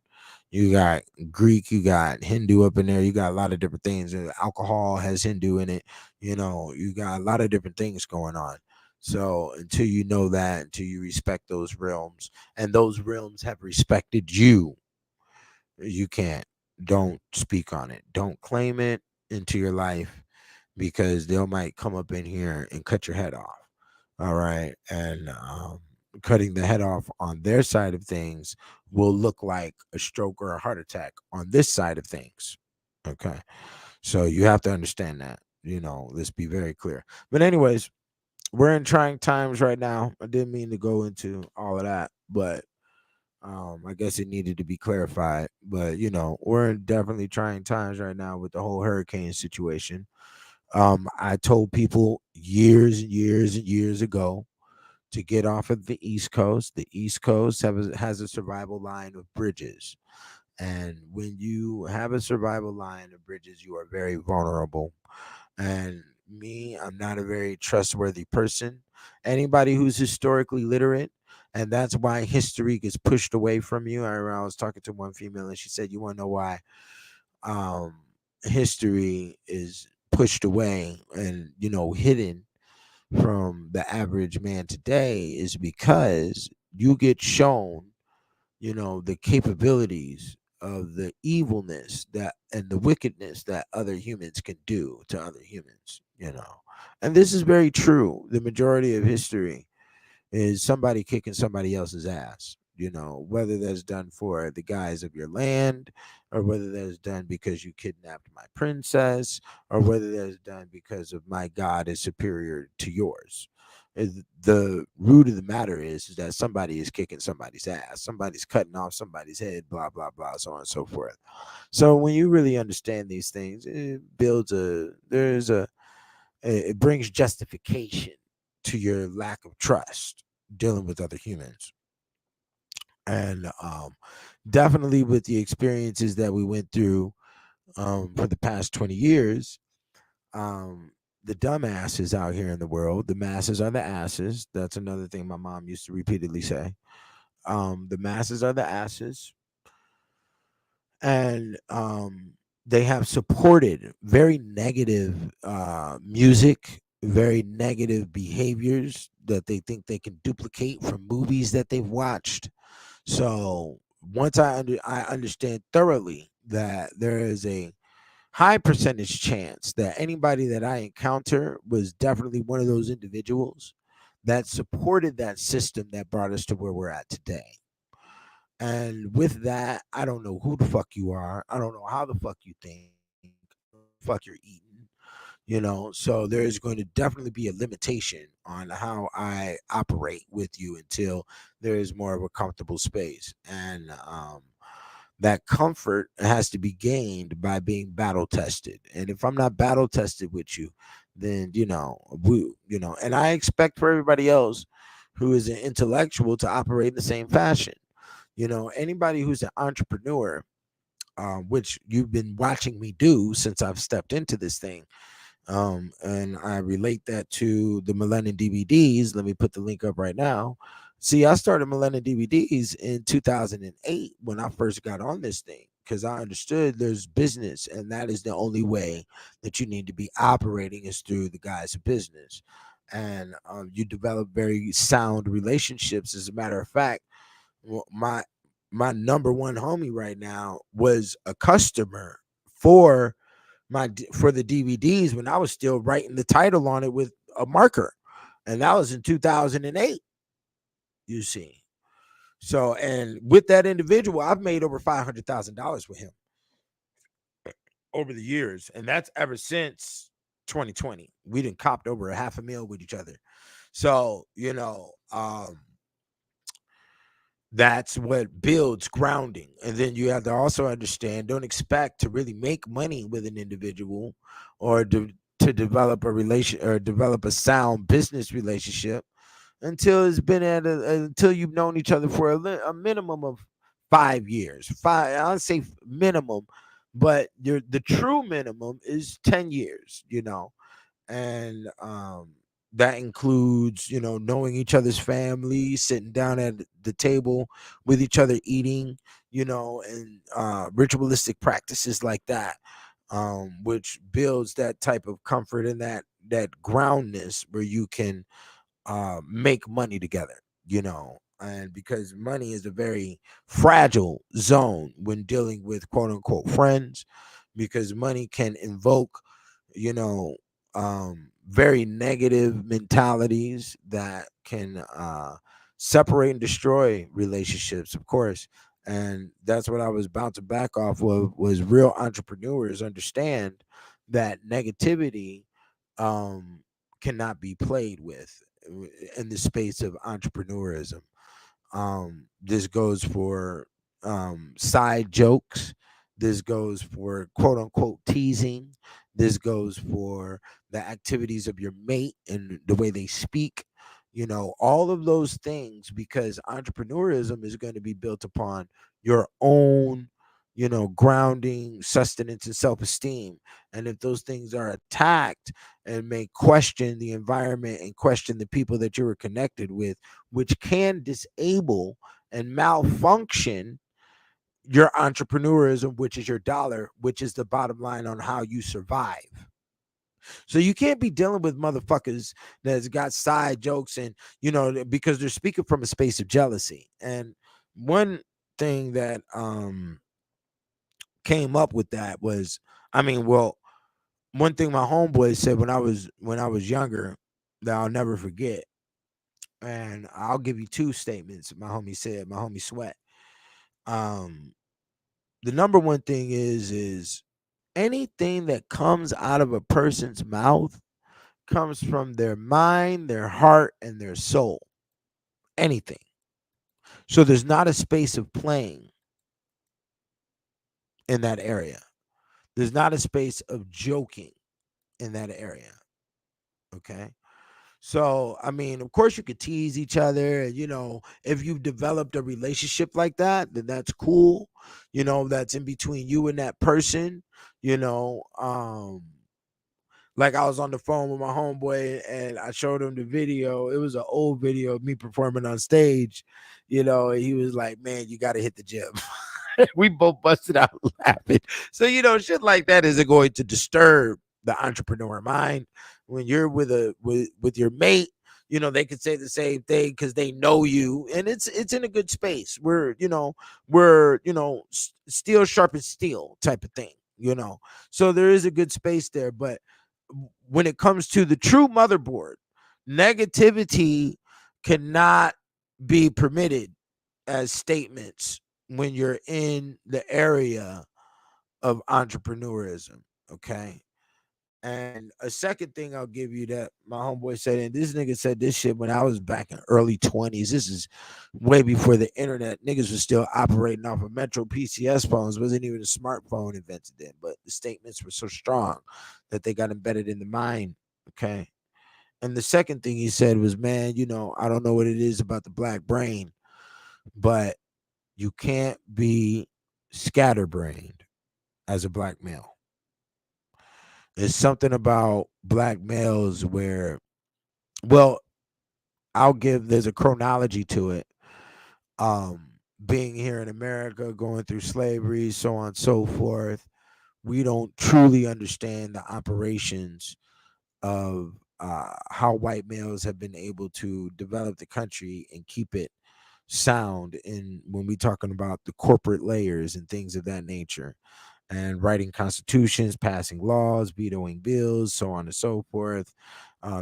B: You got Greek, you got Hindu up in there, you got a lot of different things. Alcohol has Hindu in it, you got a lot of different things going on. So until you know that, until you respect those realms, and those realms have respected you, you can't. Don't speak on it. Don't claim it into your life, because they might come up in here and cut your head off. All right. And cutting the head off on their side of things will look like a stroke or a heart attack on this side of things. Okay. So you have to understand that. Let's be very clear. But, anyways, we're in trying times right now. I didn't mean to go into all of that, but I guess it needed to be clarified. But we're in definitely trying times right now with the whole hurricane situation. I told people years and years and years ago to get off of the East Coast. The East Coast has a survival line of bridges. And when you have a survival line of bridges, you are very vulnerable. And me, I'm not a very trustworthy person. Anybody who's historically literate, and that's why history gets pushed away from you. I remember I was talking to one female, and she said, "You want to know why um, history is pushed away and hidden from the average man today is because you get shown the capabilities of the evilness that and the wickedness that other humans can do to other humans. And this is very true. The majority of history is somebody kicking somebody else's ass, whether that's done for the guise of your land, or whether that's done because you kidnapped my princess, or whether that's done because of my god is superior to yours. The root of the matter is that somebody is kicking somebody's ass, somebody's cutting off somebody's head, blah blah blah, so on and so forth. So when you really understand these things, it brings justification to your lack of trust dealing with other humans. And definitely with the experiences that we went through for the past 20 years, the dumbasses out here in the world, the masses are the asses. That's another thing my mom used to repeatedly say. The masses are the asses. And they have supported very negative music, very negative behaviors that they think they can duplicate from movies that they've watched. So once I understand thoroughly that there is a high percentage chance that anybody that I encounter was definitely one of those individuals that supported that system that brought us to where we're at today. And with that, I don't know who the fuck you are. I don't know how the fuck you think. I don't know what the fuck you're eating. So there's going to definitely be a limitation on how I operate with you until there is more of a comfortable space. And that comfort has to be gained by being battle tested. And if I'm not battle tested with you, then and I expect for everybody else who is an intellectual to operate in the same fashion. Anybody who's an entrepreneur, which you've been watching me do since I've stepped into this thing, And I relate that to the Millennium DVDs. Let me put the link up right now. See, I started Millennium DVDs in 2008 when I first got on this thing because I understood there's business, and that is the only way that you need to be operating is through the guise of business. And you develop very sound relationships. As a matter of fact, my number one homie right now was a customer for for the DVDs when I was still writing the title on it with a marker, and that was in 2008. You see, so and with that individual, I've made over $500,000 with him over the years, and that's ever since 2020. We done copped over a $500,000 with each other. So that's what builds grounding. And then you have to also understand, don't expect to really make money with an individual or to develop a relation or develop a sound business relationship until it's been until you've known each other for a minimum of 5 years. I'll say minimum, but the true minimum is 10 years, and that includes knowing each other's families, sitting down at the table with each other, eating, and ritualistic practices like that, which builds that type of comfort and that groundness where you can make money together, and because money is a very fragile zone when dealing with quote unquote friends, because money can invoke you know very negative mentalities that can separate and destroy relationships, of course. And that's what I was about to back off of, was real entrepreneurs understand that negativity um cannot be played with in the space of entrepreneurism. This goes for side jokes. This goes for quote unquote teasing. This goes for the activities of your mate and the way they speak. All of those things, because entrepreneurism is going to be built upon your own, grounding, sustenance, and self esteem. And if those things are attacked and may question the environment and question the people that you were connected with, which can disable and malfunction your entrepreneurism, which is your dollar, which is the bottom line on how you survive. So you can't be dealing with motherfuckers that's got side jokes and, because they're speaking from a space of jealousy. And one thing that came up with that was, one thing my homeboy said when I was younger that I'll never forget. And I'll give you two statements my homie Sweat. Um, the number one thing is anything that comes out of a person's mouth comes from their mind, their heart, and their soul. Anything. So there's not a space of playing in that area. There's not a space of joking in that area. Okay. So, of course, you could tease each other. And, if you've developed a relationship like that, then that's cool. That's in between you and that person. You know, like I was on the phone with my homeboy and I showed him the video. It was an old video of me performing on stage. And he was like, "Man, you got to hit the gym." We both busted out laughing. So, shit like that isn't going to disturb the entrepreneur mind. When you're with your mate, they could say the same thing because they know you, and it's in a good space. We're steel sharpens steel type of thing. So there is a good space there. But when it comes to the true motherboard, negativity cannot be permitted as statements when you're in the area of entrepreneurism. Okay. And a second thing I'll give you that my homeboy said, and this nigga said this shit when I was back in early 20s. This is way before the internet. Niggas was still operating off of Metro PCS phones. Wasn't even a smartphone invented then, but the statements were so strong that they got embedded in the mind. Okay. And the second thing he said was, man, I don't know what it is about the black brain, but you can't be scatterbrained as a black male. It's something about black males where, well, there's a chronology to it. Being here in America, going through slavery, so on and so forth, we don't truly understand the operations of how white males have been able to develop the country and keep it sound in when we talking about the corporate layers and things of that nature, and writing constitutions, passing laws, vetoing bills, so on and so forth,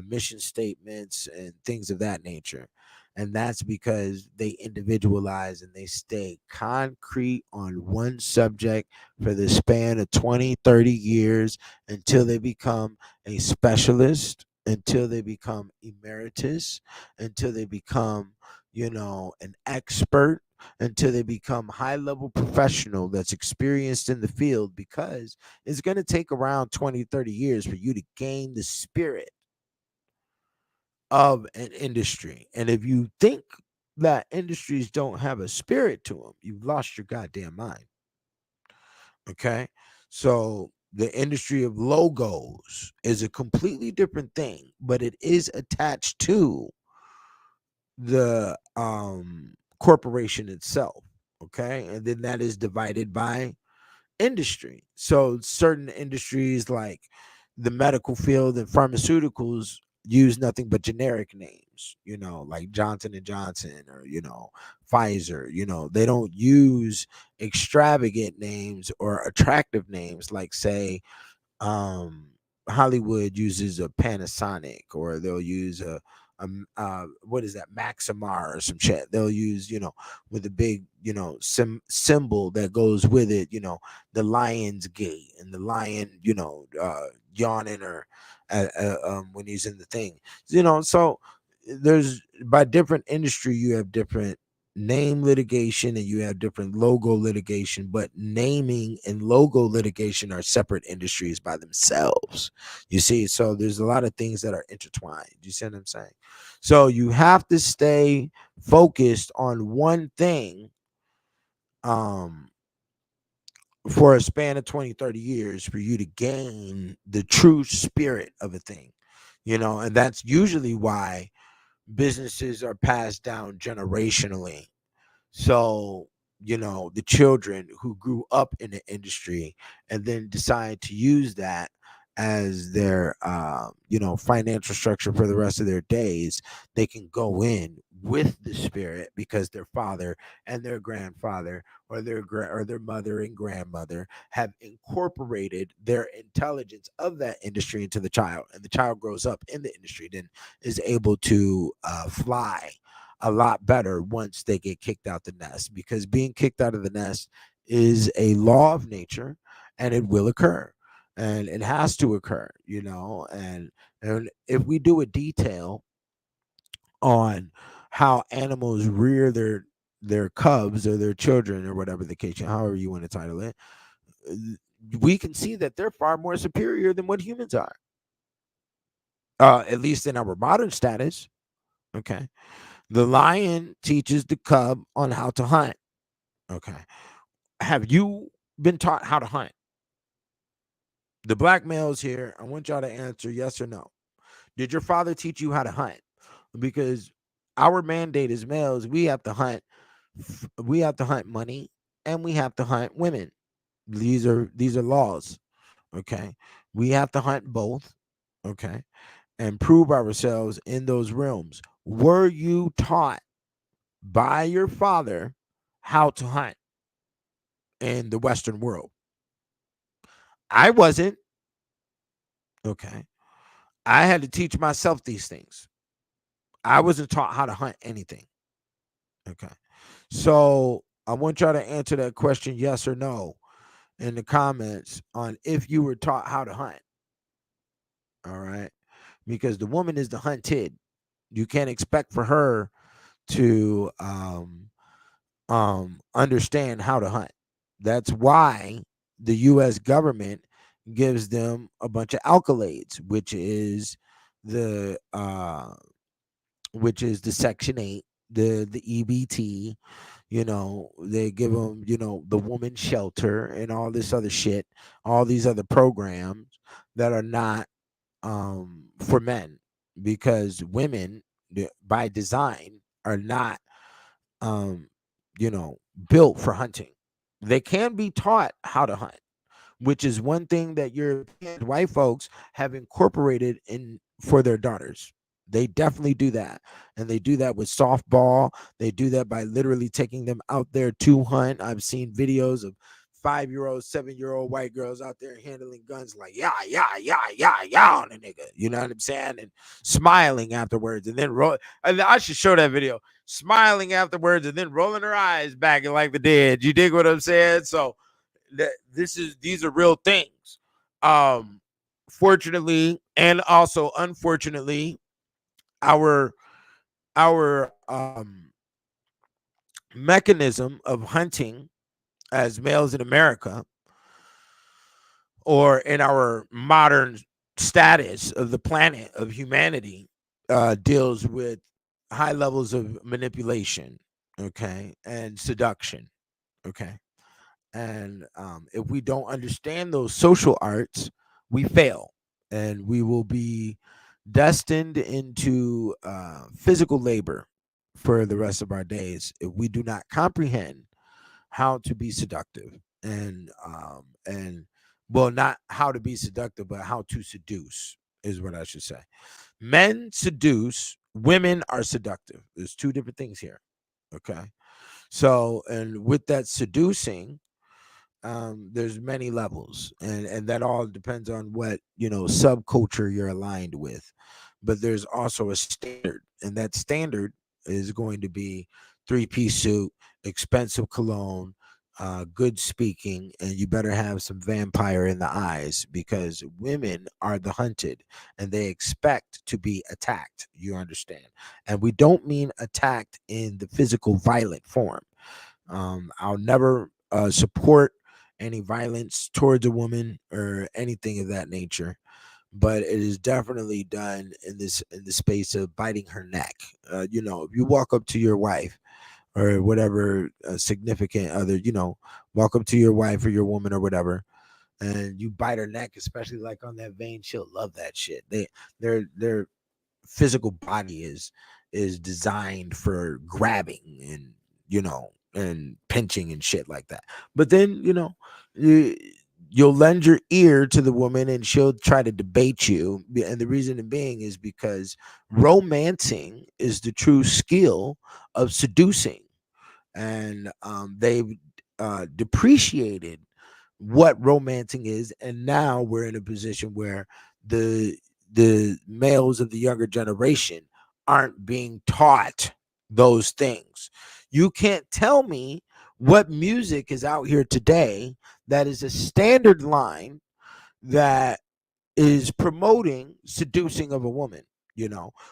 B: mission statements, and things of that nature. And that's because they individualize and they stay concrete on one subject for the span of 20, 30 years until they become a specialist, until they become emeritus, until they become, an expert, until they become high level professional that's experienced in the field, because it's going to take around 20, 30 years for you to gain the spirit of an industry. And if you think that industries don't have a spirit to them, you've lost your goddamn mind. Okay. So the industry of logos is a completely different thing, but it is attached to the corporation itself. Okay. And then that is divided by industry. So certain industries like the medical field and pharmaceuticals use nothing but generic names, like Johnson and Johnson, or Pfizer. They don't use extravagant names or attractive names like, say, um Hollywood uses a Panasonic, or they'll use what is that, Maximar or some shit. They'll use, with a big, symbol that goes with it, the lion's gate and the lion, yawning, or when he's in the thing, so there's, by different industry, you have different name litigation and you have different logo litigation, but naming and logo litigation are separate industries by themselves. You see, so there's a lot of things that are intertwined. You see what I'm saying? So you have to stay focused on one thing um for a span of 20, 30 years for you to gain the true spirit of a thing. And that's usually why businesses are passed down generationally. So, the children who grew up in the industry and then decide to use that as their, financial structure for the rest of their days, they can go in with the spirit because their father and their grandfather, or their mother and grandmother, have incorporated their intelligence of that industry into the child, and the child grows up in the industry, then is able to fly a lot better once they get kicked out the nest, because being kicked out of the nest is a law of nature, and it will occur, and it has to occur, and if we do a detail on how animals rear their cubs or their children, or whatever the case, however you want to title it, we can see that they're far more superior than what humans are, at least in our modern status. Okay. The lion teaches the cub on how to hunt. Okay. Have you been taught how to hunt? The black males here, I want y'all to answer yes or no. Did your father teach you how to hunt? Because our mandate as males, we have to hunt. We have to hunt money, and we have to hunt women. These are laws. Okay. We have to hunt both. Okay. And prove ourselves in those realms. Were you taught by your father how to hunt in the Western world? I wasn't. Okay. I had to teach myself these things. I wasn't taught how to hunt anything. Okay. So I want y'all to answer that question yes or no in the comments on if you were taught how to hunt. All right. Because the woman is the hunted. You can't expect for her to understand how to hunt. That's why the US government gives them a bunch of accolades, which is the Section 8, the EBT, They give them, the woman shelter and all this other shit, all these other programs that are not for men, because women, by design, are not um, built for hunting. They can be taught how to hunt, which is one thing that European white folks have incorporated in for their daughters. They definitely do that. And they do that with softball. They do that by literally taking them out there to hunt. I've seen videos of 5-year-old, 7-year-old white girls out there handling guns like, yeah, yeah, yeah, yeah, yeah, on a nigga. You know what I'm saying? And smiling afterwards. And then I should show that video. Smiling afterwards and then rolling her eyes back like the dead. You dig what I'm saying? So, that these are real things. Fortunately and also unfortunately, our mechanism of hunting as males in America, or in our modern status of the planet of humanity, deals with high levels of manipulation, okay, and seduction, okay. And if we don't understand those social arts, we fail, and we will be destined into physical labor for the rest of our days if we do not comprehend how to be seductive, and well, not how to be seductive, but how to seduce is what I should say. Men seduce, women are seductive. There's two different things here, okay? So, and with that seducing, there's many levels, and that all depends on what subculture you're aligned with. But there's also a standard, and that standard is going to be three-piece suit, expensive cologne, good speaking, and you better have some vampire in the eyes, because women are the hunted and they expect to be attacked, you understand? And we don't mean attacked in the physical violent form. I'll never support any violence towards a woman or anything of that nature, but it is definitely done in the space of biting her neck. If you walk up to your wife or whatever significant other, walk up to your wife or your woman or whatever, and you bite her neck, especially like on that vein, she'll love that shit. Their physical body is designed for grabbing and and pinching and shit like that. But then you, you'll lend your ear to the woman and she'll try to debate you, and the reason being is because romancing is the true skill of seducing. And they've depreciated what romancing is, and now we're in a position where the males of the younger generation aren't being taught those things. You can't tell me what music is out here today that is a standard line that is promoting seducing of a woman.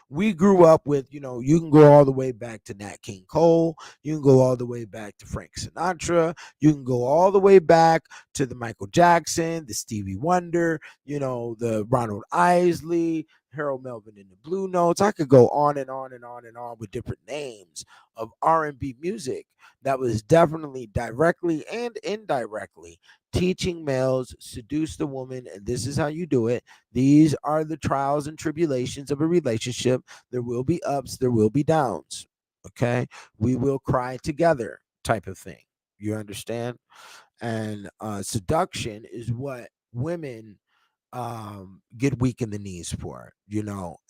B: We grew up with, you can go all the way back to Nat King Cole, you can go all the way back to Frank Sinatra, you can go all the way back to the Michael Jackson, the Stevie Wonder, the Ronald Isley, Harold Melvin and the Blue Notes. I could go on and on and on and on with different names of R&B music that was definitely directly and indirectly teaching males seduce the woman, and this is how you do it. These are the trials and tribulations of a relationship. There will be ups, there will be downs. Okay, we will cry together, type of thing. You understand? And seduction is what women get weak in the knees for,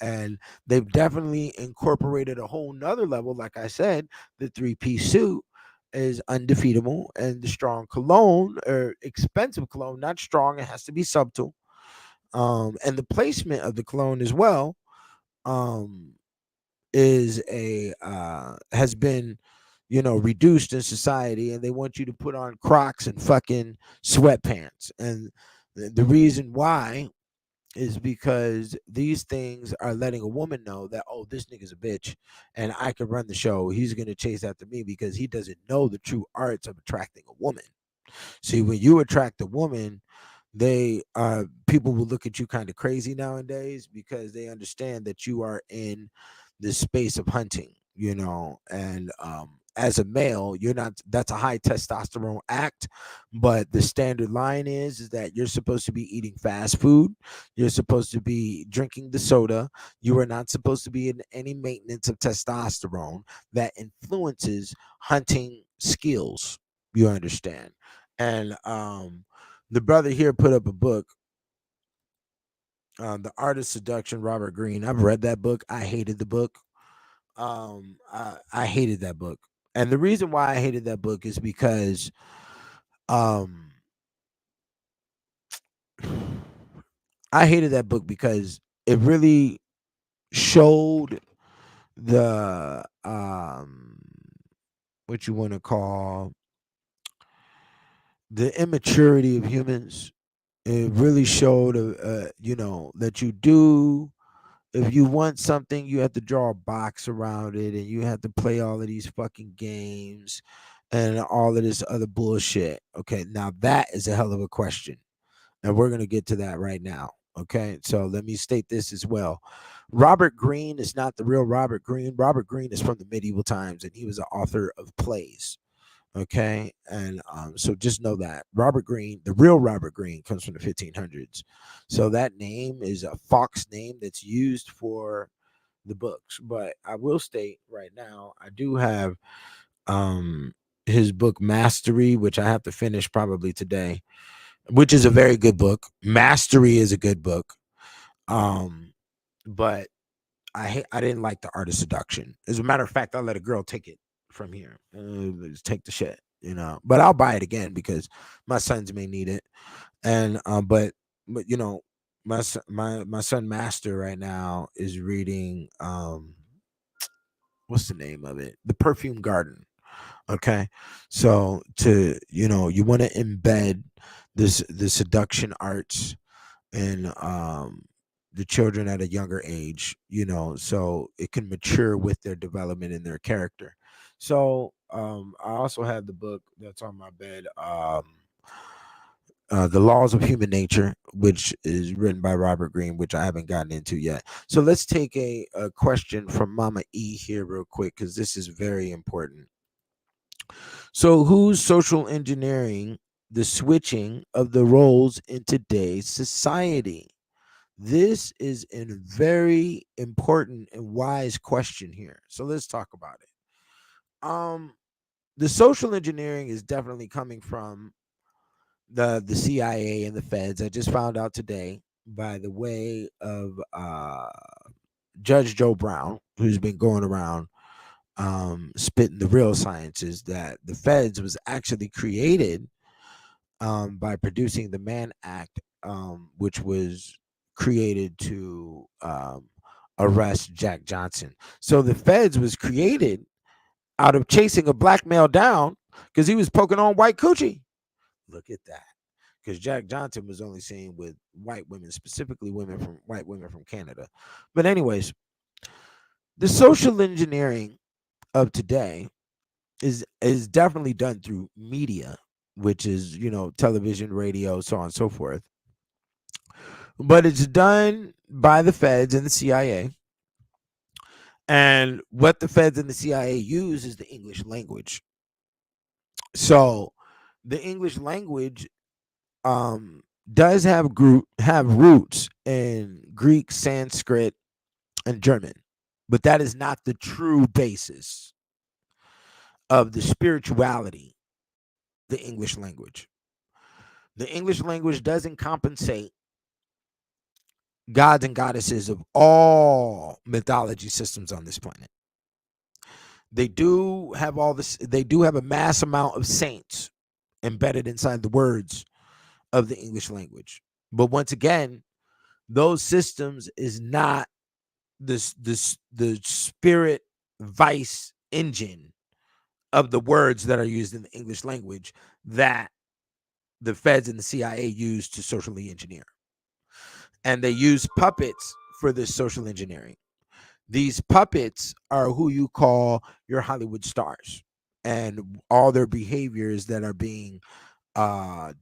B: and they've definitely incorporated a whole nother level. Like I said, the three-piece suit is undefeatable, and the strong cologne, or expensive cologne, not strong, it has to be subtle. And the placement of the cologne as well um is a has been reduced in society, and they want you to put on Crocs and fucking sweatpants. And the reason why is because these things are letting a woman know that, oh, this nigga's a bitch and I can run the show. He's going to chase after me because he doesn't know the true arts of attracting a woman. See, when you attract a woman, they people will look at you kind of crazy nowadays because they understand that you are in the space of hunting, and as a male, you're not, that's a high testosterone act. But the standard line is that you're supposed to be eating fast food. You're supposed to be drinking the soda. You are not supposed to be in any maintenance of testosterone that influences hunting skills. You understand? And the brother here put up a book, The Art of Seduction, Robert Greene. I've read that book. I hated the book. I hated that book. And the reason why I hated that book is because um I hated that book because it really showed the what you want to call the immaturity of humans. It really showed that you do, if you want something, you have to draw a box around it, and you have to play all of these fucking games and all of this other bullshit. Okay, now that is a hell of a question. And we're going to get to that right now. Okay, so let me state this as well. Robert Greene is not the real Robert Greene. Robert Greene is from the medieval times, and he was an author of plays. Okay, and so just know that Robert Greene, the real Robert Greene, comes from the 1500s. So that name is a Fox name that's used for the books. But I will state right now, I do have his book Mastery, which I have to finish probably today, which is a very good book. Mastery is a good book. But I didn't like The Art of Seduction. As a matter of fact, I let a girl take it from here. Just take the shit, But I'll buy it again because my sons may need it. And but my son Master right now is reading what's the name of it? The Perfume Garden. Okay, so you want to embed the seduction arts in the children at a younger age, so it can mature with their development in their character. So I also have the book that's on my bed, The Laws of Human Nature, which is written by Robert Greene, which I haven't gotten into yet. So let's take a question from Mama E here real quick, because this is very important. So who's social engineering the switching of the roles in today's society? This is a very important and wise question here. So let's talk about it. The social engineering is definitely coming from the CIA and the feds. I just found out today by the way of Judge Joe Brown, who's been going around spitting the real sciences, that the feds was actually created by producing the Mann Act, which was created to arrest Jack Johnson. So the feds was created out of chasing a black male down because he was poking on white coochie. Look at that. Because Jack Johnson was only seen with white women, specifically white women from Canada. But anyways, the social engineering of today is definitely done through media, which is television, radio, so on and so forth. But it's done by the feds and the CIA. And what the feds and the CIA use is the English language. So the English language does have roots in Greek, Sanskrit, and German, but that is not the true basis of the spirituality of the English language. The English language doesn't compensate gods and goddesses of all mythology systems on this planet. They do have they do have a mass amount of saints embedded inside the words of the English language. But once again, those systems is not the spirit vice engine of the words that are used in the English language that the feds and the CIA use to socially engineer. And they use puppets for this social engineering. These puppets are who you call your Hollywood stars, and all their behaviors that are being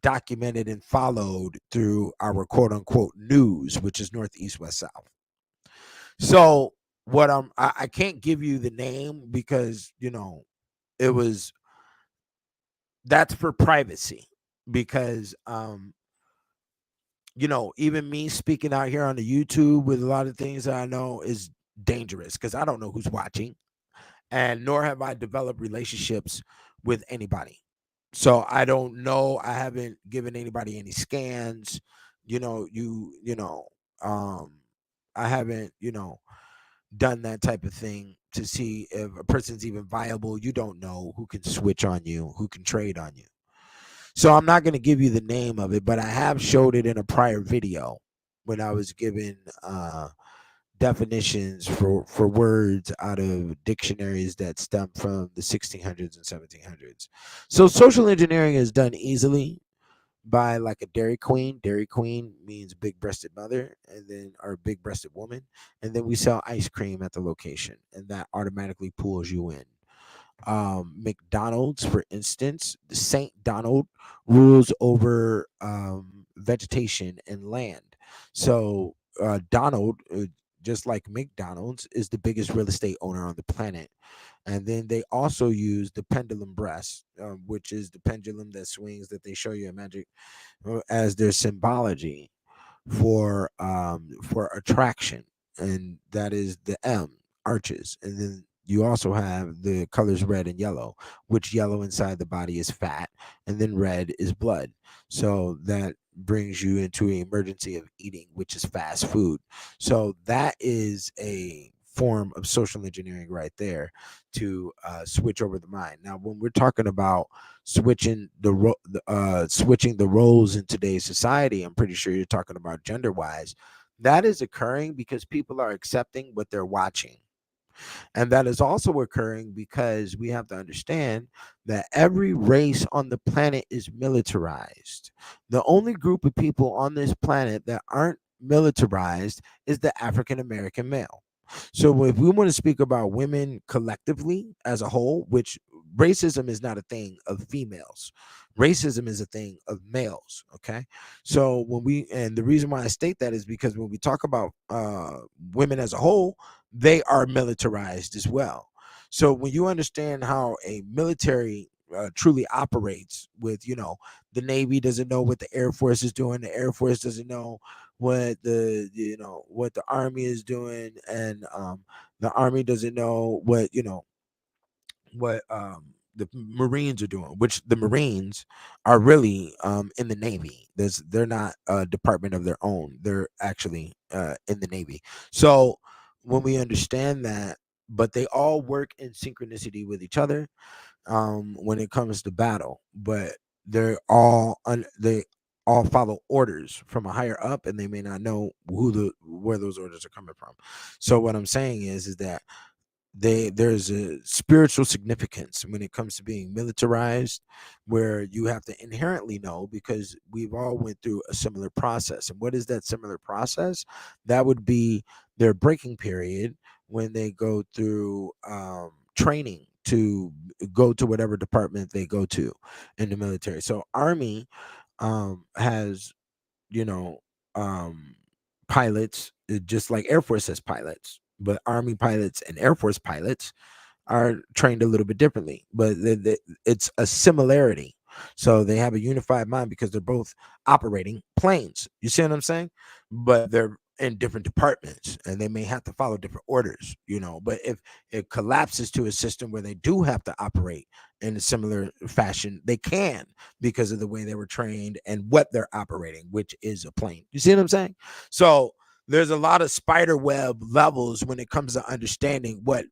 B: documented and followed through our quote unquote news, which is North, East, West, South. So what I can't give you the name because
D: it was that's for privacy, because even me speaking out here on the YouTube with a lot of things that I know is dangerous, because I don't know who's watching, and nor have I developed relationships with anybody. So I don't know. I haven't given anybody any scans. Um, I haven't, done that type of thing to see if a person's even viable. You don't know who can switch on you, who can trade on you. So I'm not going to give you the name of it, but I have showed it in a prior video when I was giving definitions for words out of dictionaries that stem from the 1600s and 1700s. So social engineering is done easily by like a Dairy Queen. Dairy Queen means big breasted mother, and then or big breasted woman, and then we sell ice cream at the location, and that automatically pulls you in. McDonald's, for instance, the Saint Donald rules over vegetation and land. So Donald, just like McDonald's, is the biggest real estate owner on the planet. And then they also use the pendulum breast, which is the pendulum that swings that they show you in magic, as their symbology for attraction, and that is the M, arches. And then you also have the colors red and yellow, which yellow inside the body is fat, and then red is blood. So that brings you into an emergency of eating, which is fast food. So that is a form of social engineering right there, to switch over the mind. Now, when we're talking about switching the roles in today's society, I'm pretty sure you're talking about gender wise. That is occurring because people are accepting what they're watching. And that is also occurring because we have to understand that every race on the planet is militarized. The only group of people on this planet that aren't militarized is the African American male. So if we want to speak about women collectively as a whole, which racism is not a thing of females, racism is a thing of males. Okay. So and the reason why I state that is because when we talk about women as a whole, they are militarized as well. So when you understand how a military truly operates, with the Navy doesn't know what the Air Force is doing, the Air Force doesn't know what the Army is doing, and the Army doesn't know what the Marines are doing, which the Marines are really in the Navy. They're not a department of their own. They're actually in the Navy. So when we understand that, but they all work in synchronicity with each other when it comes to battle, but they all follow orders from a higher up, and they may not know where those orders are coming from. So what I'm saying is that there's a spiritual significance when it comes to being militarized, where you have to inherently know, because we've all went through a similar process. And what is that similar process? That would be their breaking period, when they go through training to go to whatever department they go to in the military. So Army has you know, um, pilots, just like Air Force has pilots, but Army pilots and Air Force pilots are trained a little bit differently, but it's a similarity. So they have a unified mind because they're both operating planes. You see what I'm saying? But they're in different departments, and they may have to follow different orders, But if it collapses to a system where they do have to operate in a similar fashion, they can, because of the way they were trained and what they're operating, which is a plane. You see what I'm saying? So there's a lot of spider web levels when it comes to understanding what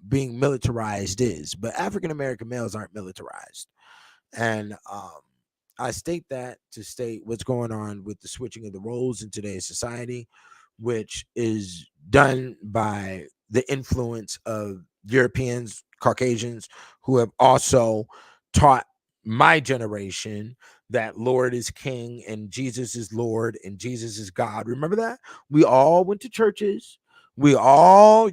D: being militarized is, but African American males aren't militarized. And I state that to state what's going on with the switching of the roles in today's society, which is done by the influence of Europeans, Caucasians, who have also taught my generation that Lord is King and Jesus is Lord and Jesus is God. Remember that? We all went to churches. We all,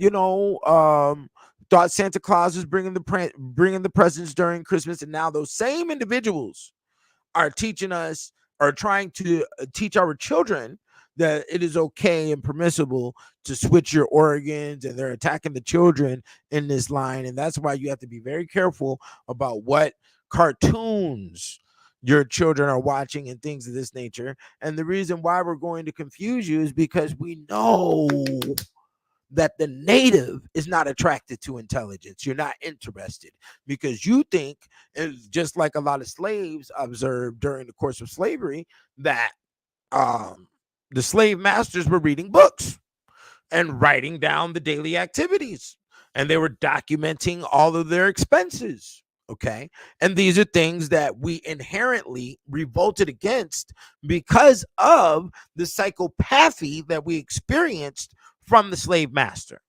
D: thought Santa Claus was bringing the presents during Christmas, and now those same individuals are teaching us, or trying to teach our children, that it is okay and permissible to switch your organs, and they're attacking the children in this line. And that's why you have to be very careful about what cartoons your children are watching and things of this nature. And the reason why we're going to confuse you is because we know that the native is not attracted to intelligence. You're not interested because you think, and just like a lot of slaves observed during the course of slavery, that the slave masters were reading books and writing down the daily activities, and they were documenting all of their expenses. Okay. And these are things that we inherently revolted against because of the psychopathy that we experienced from the slave master.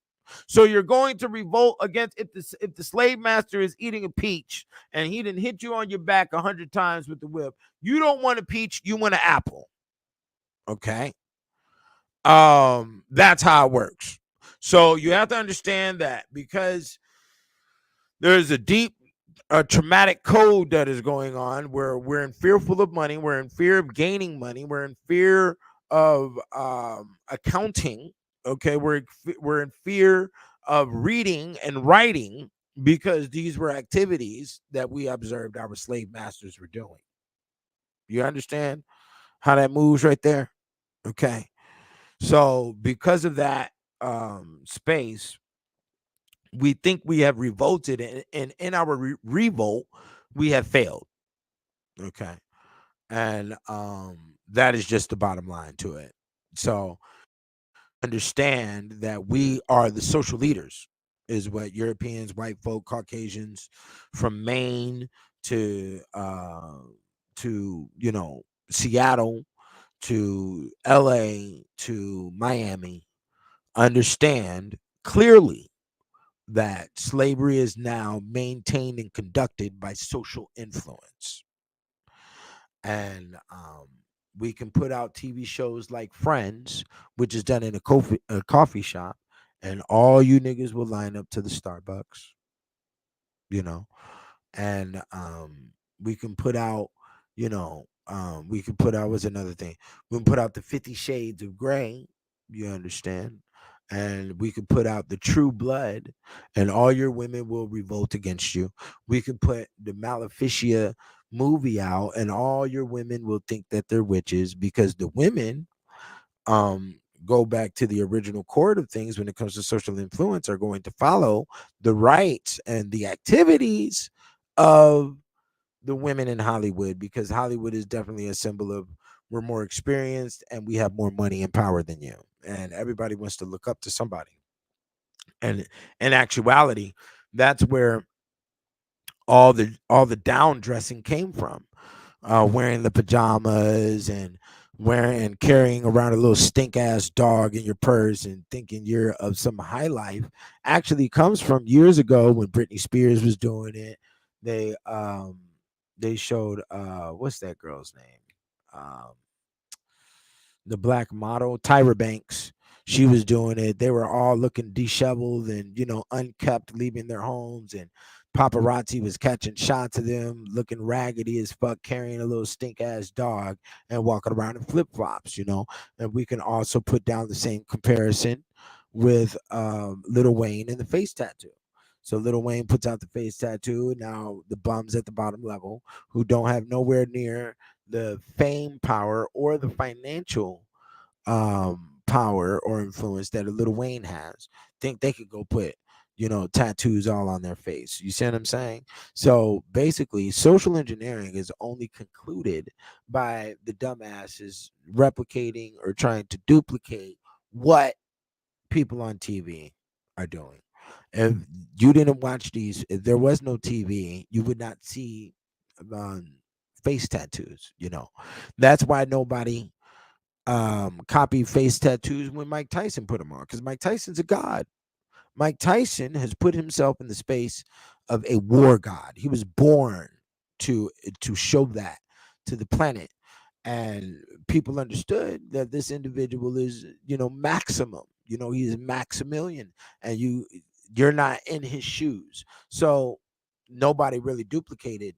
D: So you're going to revolt against, if the slave master is eating a peach and he didn't hit you on your back 100 times with the whip, you don't want a peach, you want an apple. Okay. That's how it works. So you have to understand that because there's a deep traumatic code that is going on where we're in fearful of money, we're in fear of gaining money, we're in fear of accounting. Okay, we're in fear of reading and writing because these were activities that we observed our slave masters were doing. You understand how that moves right there? Okay. So because of that space, we think we have revolted, and in our revolt, we have failed. Okay. And that is just the bottom line to it. So understand that we are the social leaders, is what Europeans, white folk, Caucasians from Maine to Seattle to LA to Miami understand clearly that slavery is now maintained and conducted by social influence. And we can put out TV shows like Friends, which is done in a coffee shop, and all you niggas will line up to the Starbucks, you know. And we can put out, we can put out, what's another thing? We can put out the 50 Shades of Grey, you understand? And we could put out the True Blood, and all your women will revolt against you. We could put the Maleficia movie out, and all your women will think that they're witches because the women go back to the original core of things when it comes to social influence, are going to follow the rights and the activities of the women in Hollywood, because Hollywood is definitely a symbol of we're more experienced and we have more money and power than you. And everybody wants to look up to somebody. And in actuality, that's where all the down dressing came from. Wearing the pajamas and carrying around a little stink ass dog in your purse and thinking you're of some high life actually comes from years ago when Britney Spears was doing it. They showed what's that girl's name? The black model, Tyra Banks. She was doing it. They were all looking disheveled and, unkept, leaving their homes, and paparazzi was catching shots of them looking raggedy as fuck, carrying a little stink ass dog and walking around in flip flops. And we can also put down the same comparison with Lil Wayne and the face tattoo. So Lil Wayne puts out the face tattoo. Now the bums at the bottom level who don't have nowhere near the fame, power, or the financial power or influence that a Lil Wayne has, think they could go put tattoos all on their face. You see what I'm saying? So basically, social engineering is only concluded by the dumbasses replicating or trying to duplicate what people on TV are doing. If you didn't watch these, if there was no TV, you would not see face tattoos. That's why nobody copied face tattoos when Mike Tyson put them on, because Mike Tyson's a god. Mike Tyson has put himself in the space of a war god. He was born to show that to the planet, and people understood that this individual is maximum. He's Maximilian, and you're not in his shoes. So nobody really duplicated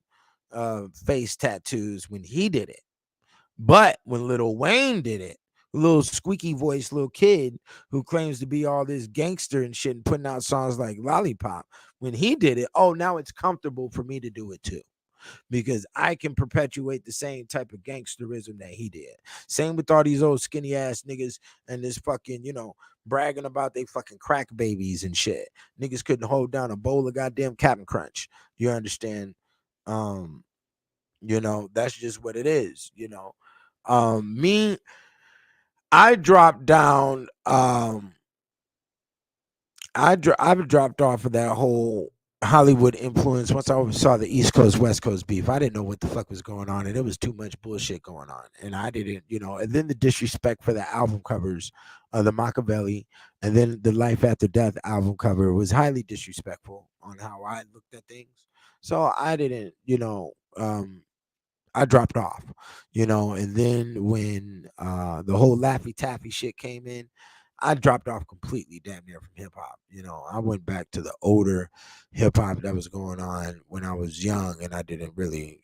D: face tattoos when he did it. But when Lil Wayne did it, little squeaky voice little kid who claims to be all this gangster and shit and putting out songs like Lollipop. When he did it, oh, now it's comfortable for me to do it too, because I can perpetuate the same type of gangsterism that he did. Same with all these old skinny ass niggas and this fucking, bragging about they fucking crack babies and shit. Niggas couldn't hold down a bowl of goddamn Captain Crunch. You understand? Um, that's just what it is, Me, I dropped down, I've dropped off of that whole Hollywood influence once I saw the East Coast West Coast beef. I didn't know what the fuck was going on, and there was too much bullshit going on, and I didn't, And then the disrespect for the album covers, the Machiavelli, and then the Life After Death album cover was highly disrespectful on how I looked at things. So I didn't, I dropped off, and then when the whole Laffy Taffy shit came in, I dropped off completely damn near from hip hop. I went back to the older hip hop that was going on when I was young, and I didn't really,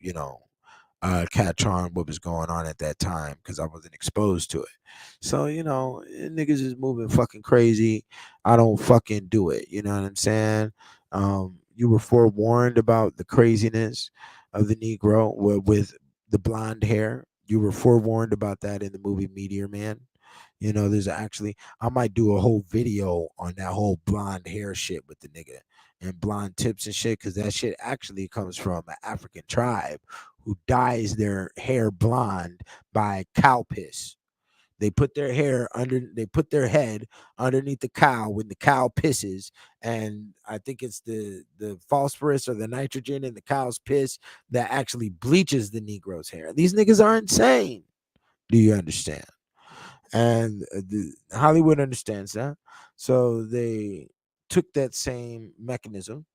D: catch on what was going on at that time because I wasn't exposed to it. So, niggas is moving fucking crazy. I don't fucking do it. You know what I'm saying? You were forewarned about the craziness of the Negro with the blonde hair. You were forewarned about that in the movie Meteor Man. There's actually, I might do a whole video on that whole blonde hair shit with the nigga and blonde tips and shit, because that shit actually comes from an African tribe who dyes their hair blonde by cow piss. They put their they put their head underneath the cow when the cow pisses, and I think it's the phosphorus or the nitrogen in the cow's piss that actually bleaches the Negro's hair. These niggas are insane. Do you understand? And Hollywood understands that, so they took that same mechanism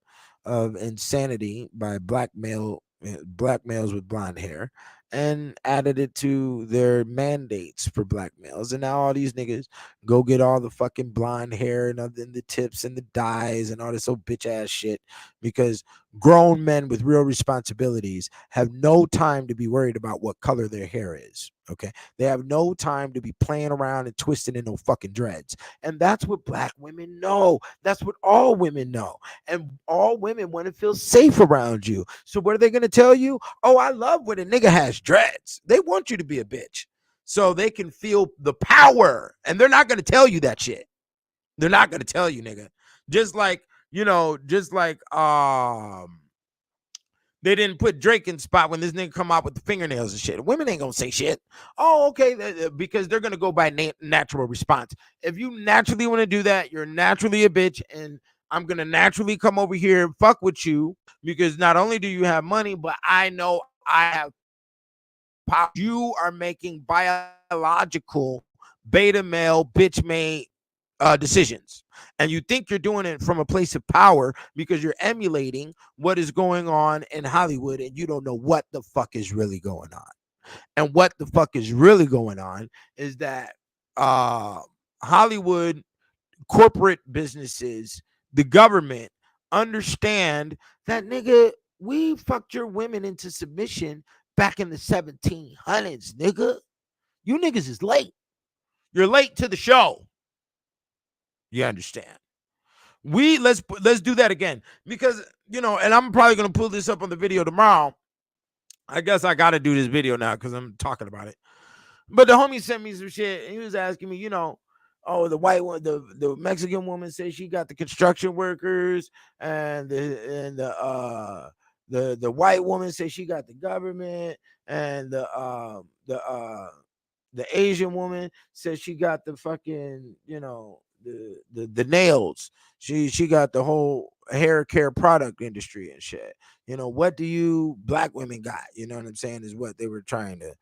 D: of insanity by black males with blonde hair and added it to their mandates for black males. And now all these niggas go get all the fucking blonde hair and the tips and the dyes and all this old bitch ass shit, because grown men with real responsibilities have no time to be worried about what color their hair is. Okay, they have no time to be playing around and twisting in no fucking dreads. And that's what black women know. That's what all women know. And all women want to feel safe around you. So what are they going to tell you? Oh, I love when a nigga has dreads. They want you to be a bitch so they can feel the power. And they're not going to tell you that shit. They're not going to tell you, nigga. Just like they didn't put Drake in spot when this nigga come out with the fingernails and shit. Women ain't gonna say shit. Oh, okay, because they're gonna go by natural response. If you naturally want to do that, you're naturally a bitch, and I'm gonna naturally come over here and fuck with you because not only do you have money, but I know I have power. You are making biological beta male bitch made decisions, and you think you're doing it from a place of power because you're emulating what is going on in Hollywood, and you don't know what the fuck is really going on. And what the fuck is really going on is that Hollywood, corporate businesses, the government understand that, nigga, we fucked your women into submission back in the 1700s, nigga. You niggas is late. You're late to the show. You understand? Let's do that again, because and I'm probably gonna pull this up on the video tomorrow. I guess I gotta do this video now because I'm talking about it. But the homie sent me some shit, and he was asking me, oh, the white one, the Mexican woman says she got the construction workers, and the white woman says she got the government, and the Asian woman says she got the fucking, the nails. She got the whole hair care product industry and shit. What do you black women got? You know what I'm saying, is what they were trying to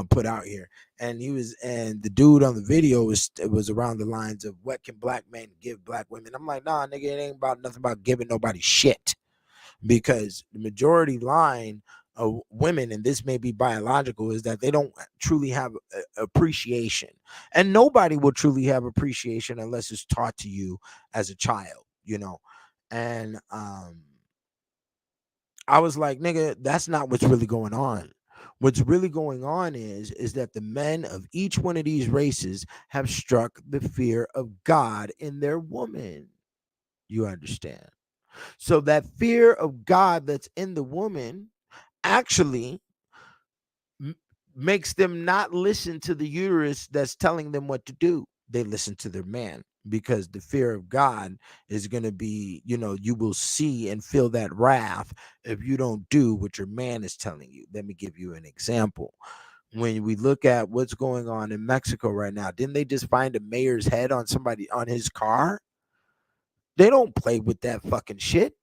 D: put out here. And the dude on the video was around the lines of, what can black men give black women? I'm like, nah, nigga, it ain't about nothing about giving nobody shit, because the majority line of women, and this may be biological, is that they don't truly have appreciation, and nobody will truly have appreciation unless it's taught to you as a child, and I was like, nigga, that's not what's really going on. What's really going on is that the men of each one of these races have struck the fear of God in their woman. You understand? So that fear of God that's in the woman actually m- makes them not listen to the uterus that's telling them what to do. They listen to their man, because the fear of God is going to be, you will see and feel that wrath if you don't do what your man is telling you. Let me give you an example. When we look at what's going on in Mexico right now, didn't they just find a mayor's head on somebody on his car? They don't play with that fucking shit.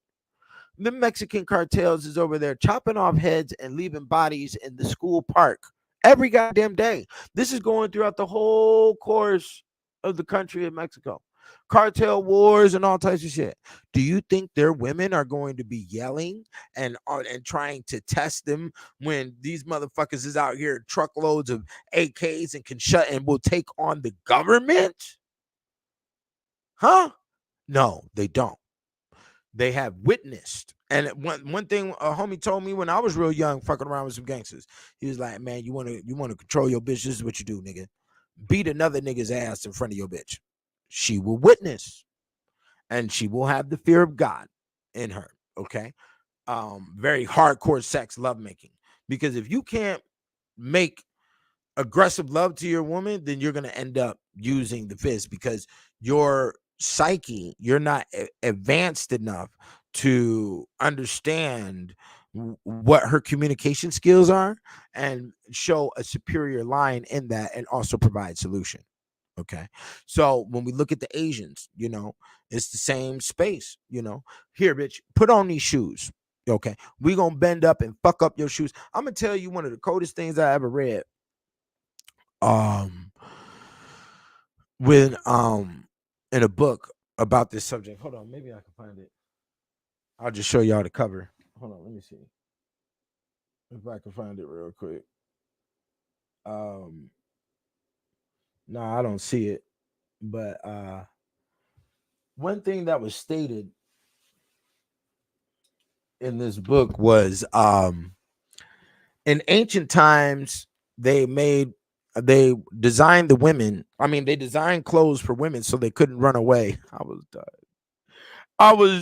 D: The Mexican cartels is over there chopping off heads and leaving bodies in the school park every goddamn day. This is going throughout the whole course of the country of Mexico. Cartel wars and all types of shit. Do you think their women are going to be yelling and trying to test them when these motherfuckers is out here truckloads of AKs and can shut and will take on the government? Huh? No, they don't. They have witnessed. And one thing a homie told me when I was real young, fucking around with some gangsters, he was like, "Man, you wanna control your bitch? This is what you do, nigga. Beat another nigga's ass in front of your bitch. She will witness, and she will have the fear of God in her. Okay, very hardcore sex lovemaking. Because if you can't make aggressive love to your woman, then you're going to end up using the fist, because your psyche, you're not advanced enough to understand what her communication skills are and show a superior line in that, and also provide solution. Okay, so when we look at the Asians, it's the same space. Here, bitch, put on these shoes. Okay, we gonna bend up and fuck up your shoes. I'm gonna tell you one of the coldest things I ever read. um when in a book about this subject. Hold on, maybe I can find it. I'll just show y'all the cover. Hold on, let me see if I can find it real quick. um no, I don't see it. But one thing that was stated in this book was, in ancient times, they designed the women. I mean, they designed clothes for women so they couldn't run away. I was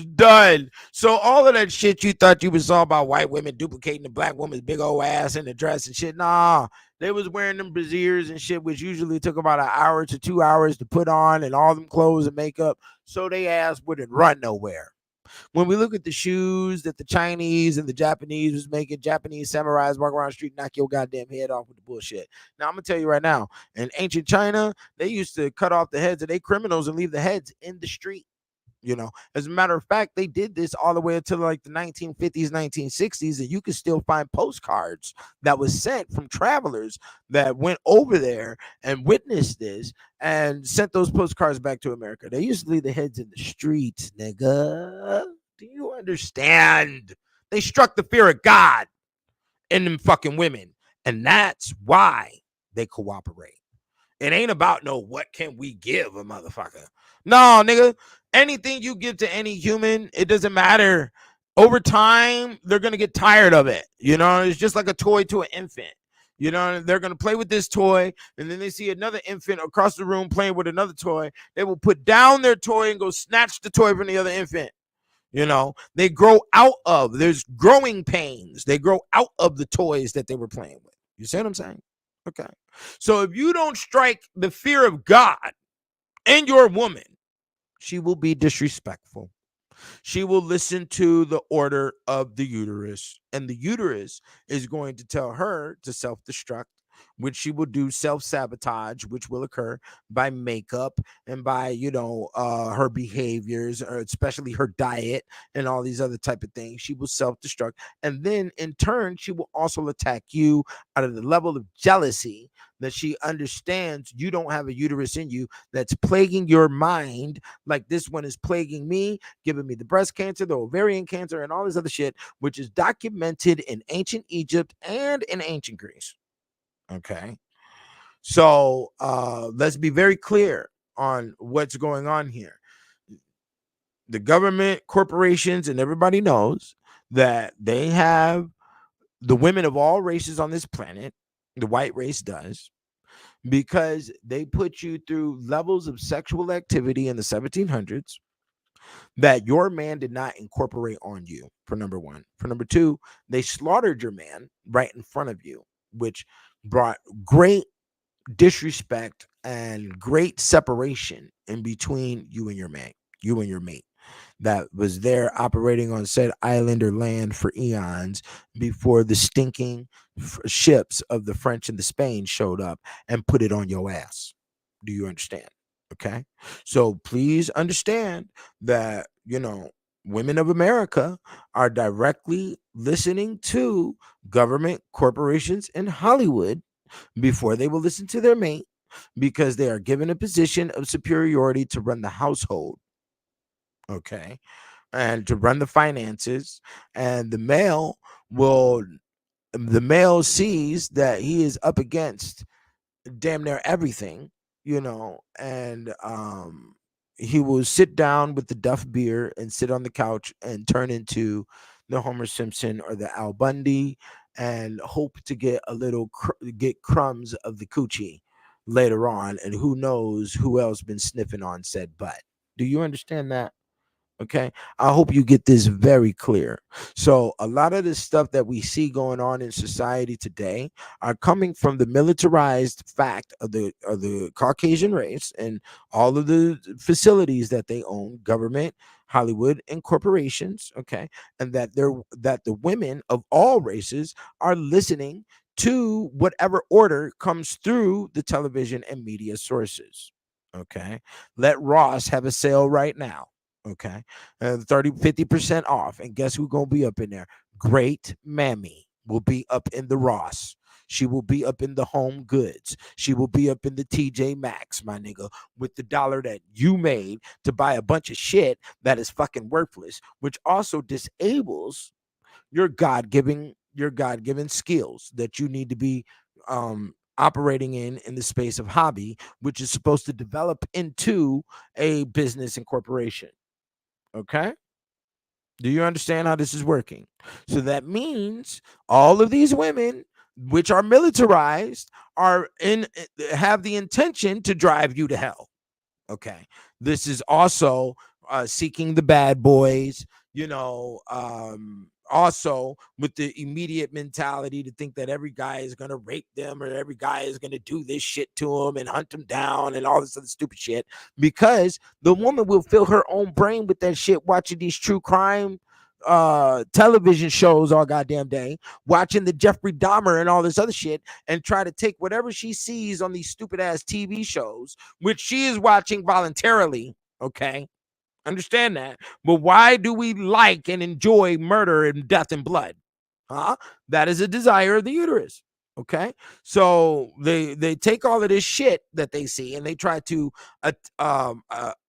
D: done. So all of that shit you thought you was all about white women duplicating the black woman's big old ass in the dress and shit. Nah, they was wearing them brassieres and shit, which usually took about an hour to 2 hours to put on, and all them clothes and makeup, so they ass wouldn't run nowhere. When we look at the shoes that the Chinese and the Japanese was making, Japanese samurais walk around the street, knock your goddamn head off with the bullshit. Now, I'm going to tell you right now, in ancient China, they used to cut off the heads of their criminals and leave the heads in the street. As a matter of fact, they did this all the way until like the 1950s, 1960s, and you can still find postcards that was sent from travelers that went over there and witnessed this and sent those postcards back to America. They used to leave the heads in the streets, nigga. Do you understand? They struck the fear of God in them fucking women, and that's why they cooperate. It ain't about what can we give a motherfucker. No, nigga. Anything you give to any human, it doesn't matter. Over time, they're gonna get tired of it. It's just like a toy to an infant. They're gonna play with this toy, and then they see another infant across the room playing with another toy. They will put down their toy and go snatch the toy from the other infant. They grow out of, there's growing pains. They grow out of the toys that they were playing with. You see what I'm saying? Okay. So if you don't strike the fear of God in your woman, she will be disrespectful. She will listen to the order of the uterus, and the uterus is going to tell her to self-destruct, which she will do self-sabotage, which will occur by makeup and by her behaviors, or especially her diet and all these other type of things. She will self-destruct, and then in turn she will also attack you out of the level of jealousy that she understands you don't have a uterus in you that's plaguing your mind like this one is plaguing me, giving me the breast cancer, the ovarian cancer, and all this other shit, which is documented in ancient Egypt and in ancient Greece. Okay. So let's be very clear on what's going on here. The government, corporations, and everybody knows that they have the women of all races on this planet, the white race does, because they put you through levels of sexual activity in the 1700s that your man did not incorporate on you, for number one. For number two, they slaughtered your man right in front of you, which brought great disrespect and great separation in between you and your man, you and your mate that was there operating on said island or land for eons before the stinking ships of the French and the Spain showed up and put it on your ass. Do you understand? Okay. So please understand that, women of America are directly listening to government corporations in Hollywood before they will listen to their mate, because they are given a position of superiority to run the household. Okay. And to run the finances. And the male sees that he is up against damn near everything, and he will sit down with the Duff beer and sit on the couch and turn into the Homer Simpson or the Al Bundy, and hope to get get crumbs of the coochie later on, and who knows who else been sniffing on said butt. Do you understand that? Okay. I hope you get this very clear. So, a lot of this stuff that we see going on in society today are coming from the militarized fact of the Caucasian race and all of the facilities that they own, government, Hollywood, and corporations. Okay. And that the women of all races are listening to whatever order comes through the television and media sources. Okay. Let Ross have a sale right now. Okay. 50% off. And guess who's going to be up in there? Great Mammy will be up in the Ross. She will be up in the Home Goods. She will be up in the TJ Maxx, my nigga, with the dollar that you made to buy a bunch of shit that is fucking worthless, which also disables your God-given skills that you need to be operating in the space of hobby, which is supposed to develop into a business and corporation. Okay. Do you understand how this is working? So that means all of these women, which are militarized, have the intention to drive you to hell. Okay. This is also seeking the bad boys, also with the immediate mentality to think that every guy is going to rape them or every guy is going to do this shit to them and hunt them down and all this other stupid shit, because the woman will fill her own brain with that shit watching these true crime television shows all goddamn day, watching the Jeffrey Dahmer and all this other shit, and try to take whatever she sees on these stupid ass TV shows, which she is watching voluntarily. Okay. Understand that. But why do we like and enjoy murder and death and blood? That is a desire of the uterus. Okay. So they take all of this shit that they see and they try to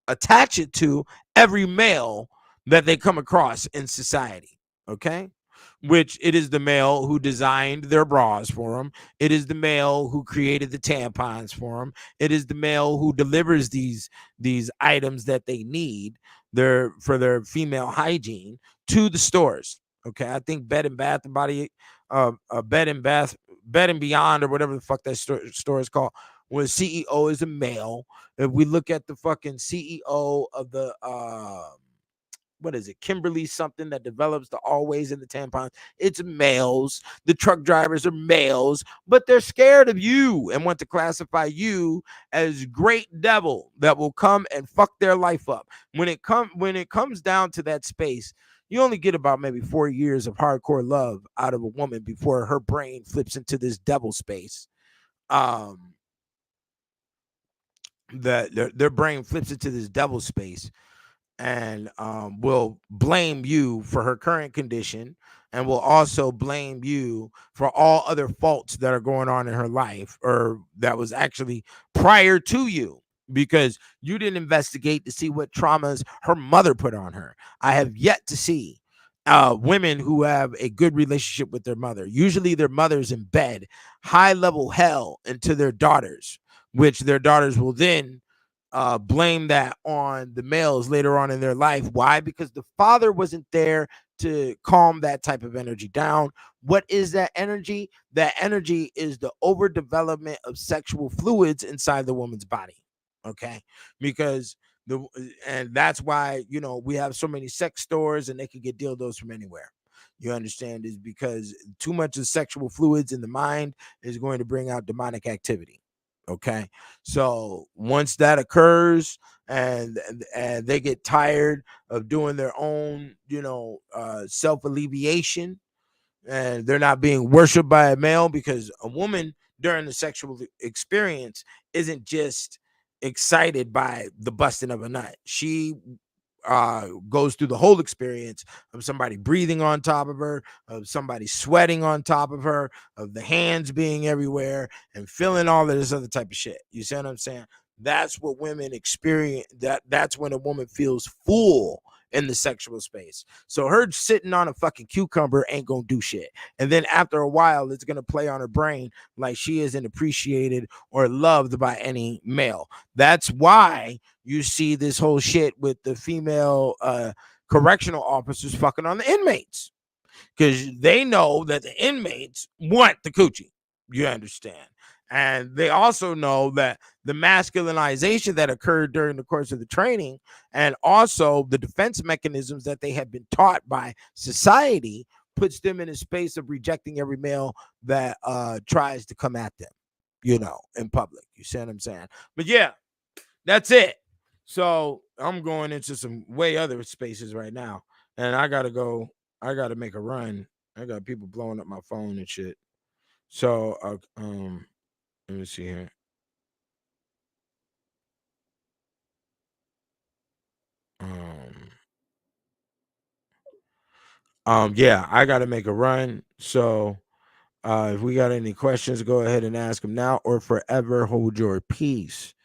D: attach it to every male that they come across in society. Okay. Which it is the male who designed their bras for them. It is the male who created the tampons for them. It is the male who delivers these items that they need for their female hygiene to the stores. Okay, I think Bed and Bath and Body, Bed and Beyond, or whatever the fuck that store is called, where CEO is a male. If we look at the fucking CEO of the what is it, Kimberly something that develops the Always and the tampons, it's males. The truck drivers are males, but they're scared of you and want to classify you as great devil that will come and fuck their life up. When it comes down to that space, you only get about maybe 4 years of hardcore love out of a woman before her brain flips into this devil space. Their brain flips into this devil space and will blame you for her current condition, and will also blame you for all other faults that are going on in her life, or that was actually prior to you, because you didn't investigate to see what traumas her mother put on her. I have yet to see women who have a good relationship with their mother. Usually their mother's embed high level hell into their daughters, which their daughters will then blame that on the males later on in their life. Why? Because the father wasn't there to calm that type of energy down. What is that energy? That energy is the overdevelopment of sexual fluids inside the woman's body. Okay, because and that's why we have so many sex stores and they can get dildos from anywhere. You understand? Is because too much of sexual fluids in the mind is going to bring out demonic activity. Okay, so once that occurs and they get tired of doing their own self alleviation, and they're not being worshipped by a male, because a woman during the sexual experience isn't just excited by the busting of a nut. She goes through the whole experience of somebody breathing on top of her, of somebody sweating on top of her, of the hands being everywhere and feeling all of this other type of shit. You see what I'm saying? That's what women experience. That's when a woman feels full in the sexual space. So her sitting on a fucking cucumber ain't gonna do shit. And then after a while, it's gonna play on her brain like she isn't appreciated or loved by any male. That's why you see this whole shit with the female correctional officers fucking on the inmates, because they know that the inmates want the coochie. You understand? And they also know that the masculinization that occurred during the course of the training, and also the defense mechanisms that they have been taught by society, puts them in a space of rejecting every male that tries to come at them, in public. You see what I'm saying? But yeah, that's it. So I'm going into some way other spaces right now, and I gotta go. I gotta make a run. I got people blowing up my phone and shit. So let me see here. Yeah, I gotta make a run. So if we got any questions, go ahead and ask them now, or forever hold your peace.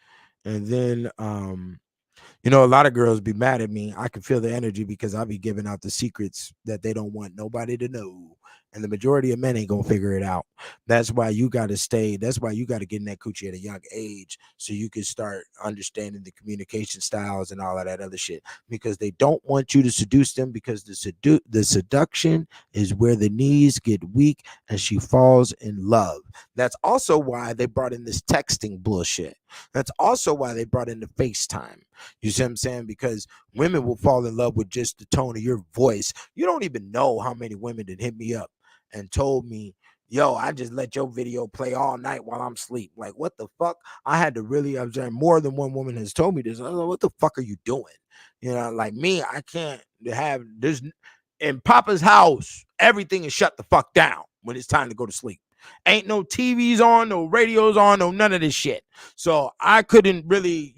D: And then a lot of girls be mad at me. I can feel the energy because I be giving out the secrets that they don't want nobody to know. And the majority of men ain't gonna figure it out. That's why you gotta stay. That's why you gotta get in that coochie at a young age, so you can start understanding the communication styles and all of that other shit. Because they don't want you to seduce them, because the seduction is where the knees get weak and she falls in love. That's also why they brought in this texting bullshit. That's also why they brought in the FaceTime. You see what I'm saying? Because women will fall in love with just the tone of your voice. You don't even know how many women that hit me up and told me, yo, I just let your video play all night while I'm asleep. Like, what the fuck? I had to really observe. More than one woman has told me this. I was like, what the fuck are you doing? Like me, I can't have this in Papa's house. Everything is shut the fuck down when it's time to go to sleep. Ain't no TVs on, no radios on, no none of this shit. So I couldn't really,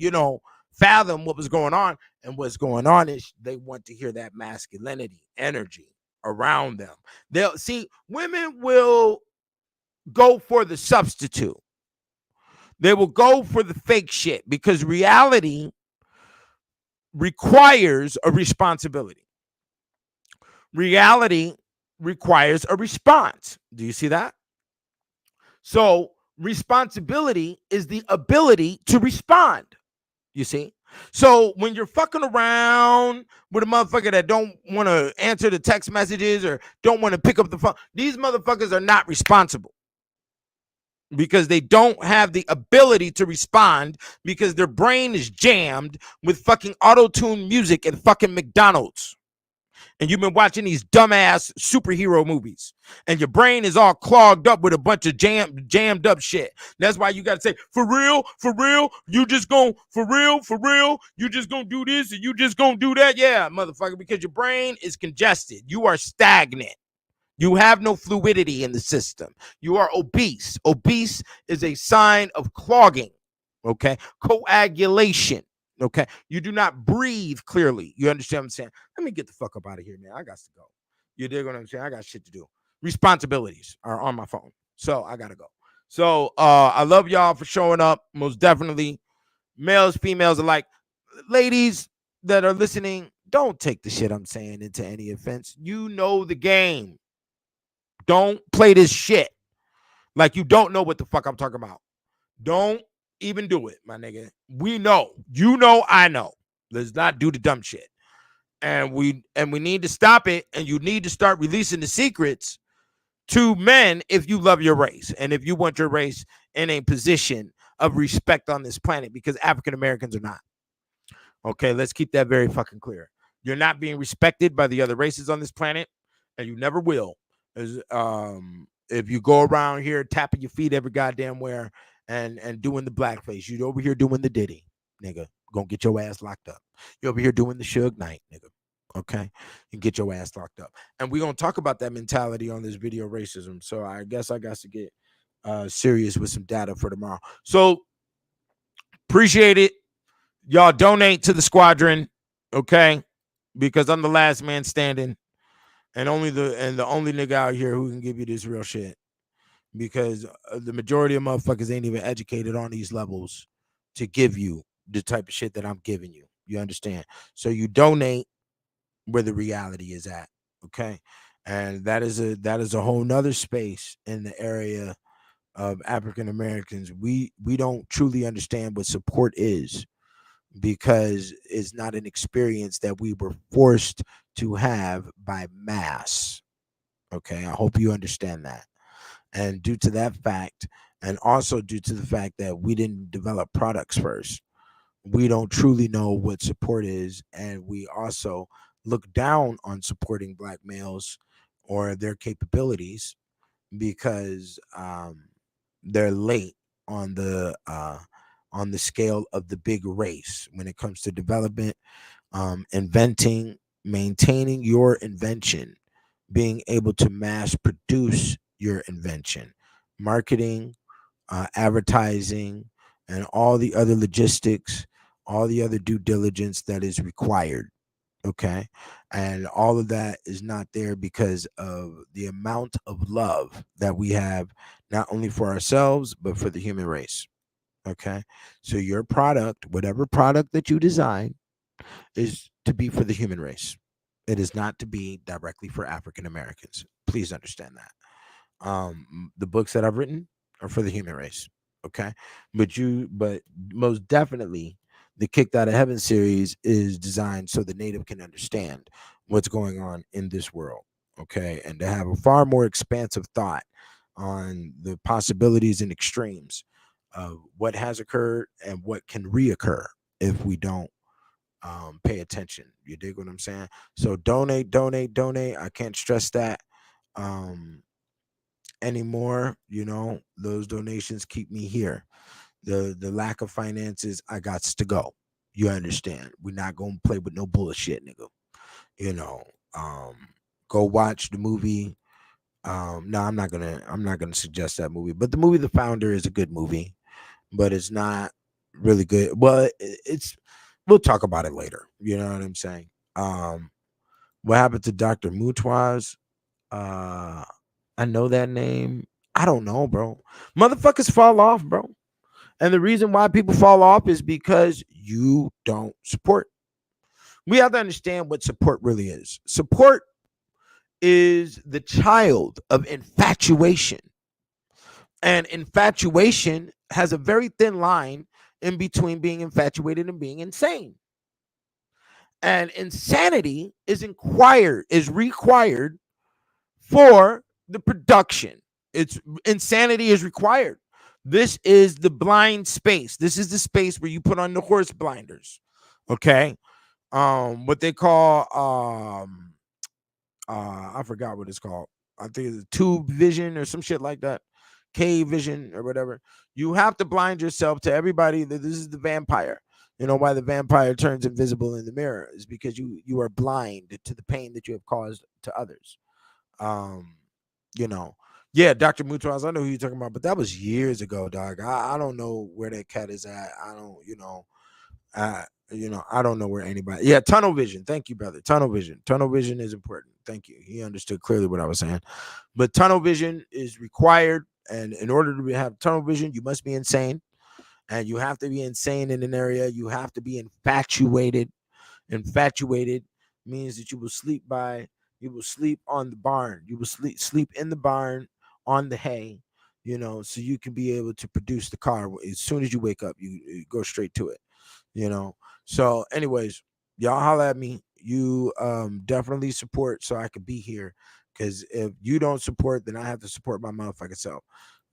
D: fathom what was going on. And what's going on is they want to hear that masculinity energy around them. They'll see, women will go for the substitute. They will go for the fake shit, because reality requires a responsibility. Reality requires a response. Do you see that? So responsibility is the ability to respond. You see? So when you're fucking around with a motherfucker that don't want to answer the text messages or don't want to pick up the phone, these motherfuckers are not responsible, because they don't have the ability to respond, because their brain is jammed with fucking auto-tune music at fucking McDonald's. And you've been watching these dumbass superhero movies, and your brain is all clogged up with a bunch of jammed up shit. That's why you got to say, for real, you just gonna, for real, you just gonna do this and you just gonna do that. Yeah, motherfucker, because your brain is congested. You are stagnant. You have no fluidity in the system. You are obese. Obese is a sign of clogging, okay? Coagulation, okay? You do not breathe clearly. You understand what I'm saying? Let me get the fuck up out of here, man. I got to go. You dig what I'm saying? I got shit to do. Responsibilities are on my phone, so I got to go. So I love y'all for showing up, most definitely. Males, females alike. Ladies that are listening, don't take the shit I'm saying into any offense. You know the game. Don't play this shit like you don't know what the fuck I'm talking about. Don't even do it, my nigga. We know. You know, I know. Let's not do the dumb shit. And we need to stop it, and you need to start releasing the secrets to men if you love your race and if you want your race in a position of respect on this planet, because African Americans are not. Okay, let's keep that very fucking clear. You're not being respected by the other races on this planet, and you never will. If you go around here tapping your feet every goddamn where and doing the blackface, you over here doing the Diddy, nigga, gonna get your ass locked up. You over here doing the Suge Knight, nigga. Okay, and get your ass locked up. And we're gonna talk about that mentality on this video, racism. So I guess I got to get serious with some data for tomorrow. So appreciate it. Y'all donate to the squadron, okay? Because I'm the last man standing, and the only nigga out here who can give you this real shit. Because the majority of motherfuckers ain't even educated on these levels to give you the type of shit that I'm giving you. You understand? So you donate where the reality is at, okay? And that is a whole nother space in the area of African Americans. We don't truly understand what support is, because it's not an experience that we were forced to have by mass. Okay, I hope you understand that. And due to that fact, and also due to the fact that we didn't develop products first, we don't truly know what support is. And we also look down on supporting Black males or their capabilities because they're late on the scale of the big race when it comes to development, inventing, maintaining your invention, being able to mass produce your invention, marketing, advertising, and all the other logistics, all the other due diligence that is required. Okay. And all of that is not there because of the amount of love that we have, not only for ourselves, but for the human race. Okay. So your product, whatever product that you design, is to be for the human race. It is not to be directly for African Americans. Please understand that. The books that I've written are for the human race. Okay. But most definitely the Kicked Out of Heaven series is designed so the native can understand what's going on in this world. Okay. And to have a far more expansive thought on the possibilities and extremes of what has occurred and what can reoccur if we don't pay attention. You dig what I'm saying? So donate. I can't stress that anymore. You know, those donations keep me here. The lack of finances, I got to go. You understand? We're not gonna play with no bullshit, nigga. You know, go watch the movie. No, I'm not gonna suggest that movie. But the movie The Founder is a good movie, but it's not really good. Well, it's we'll talk about it later. You know what I'm saying? What happened to Dr. Mutwaz? I know that name. I don't know, bro. Motherfuckers fall off, bro. And the reason why people fall off is because you don't support. We have to understand what support really is. Support is the child of infatuation. And infatuation has a very thin line in between being infatuated and being insane. And insanity is required for the production. It's insanity is required. This is the blind space. This is the space where you put on the horse blinders. Okay. What they call I forgot what it's called. I think it's tube vision or some shit like that. K vision or whatever. You have to blind yourself to everybody that this is the vampire. You know why the vampire turns invisible in the mirror is because you are blind to the pain that you have caused to others. You know, yeah, Dr. Mutraz, I know who you're talking about, but that was years ago, dog. I don't know where that cat is at. I don't, I don't know where anybody. Yeah, tunnel vision. Thank you, brother. Tunnel vision. Tunnel vision is important. Thank you. He understood clearly what I was saying. But tunnel vision is required, and in order to have tunnel vision, you must be insane, and you have to be insane in an area. You have to be infatuated. Infatuated means that you will sleep on the barn. You will sleep in the barn on the hay. you know, so you can be able to produce the car as soon as you wake up. You go straight to it, you know. So anyways, y'all holla at me. You definitely support so I can be here, because if you don't support, then I have to support my motherfucking self.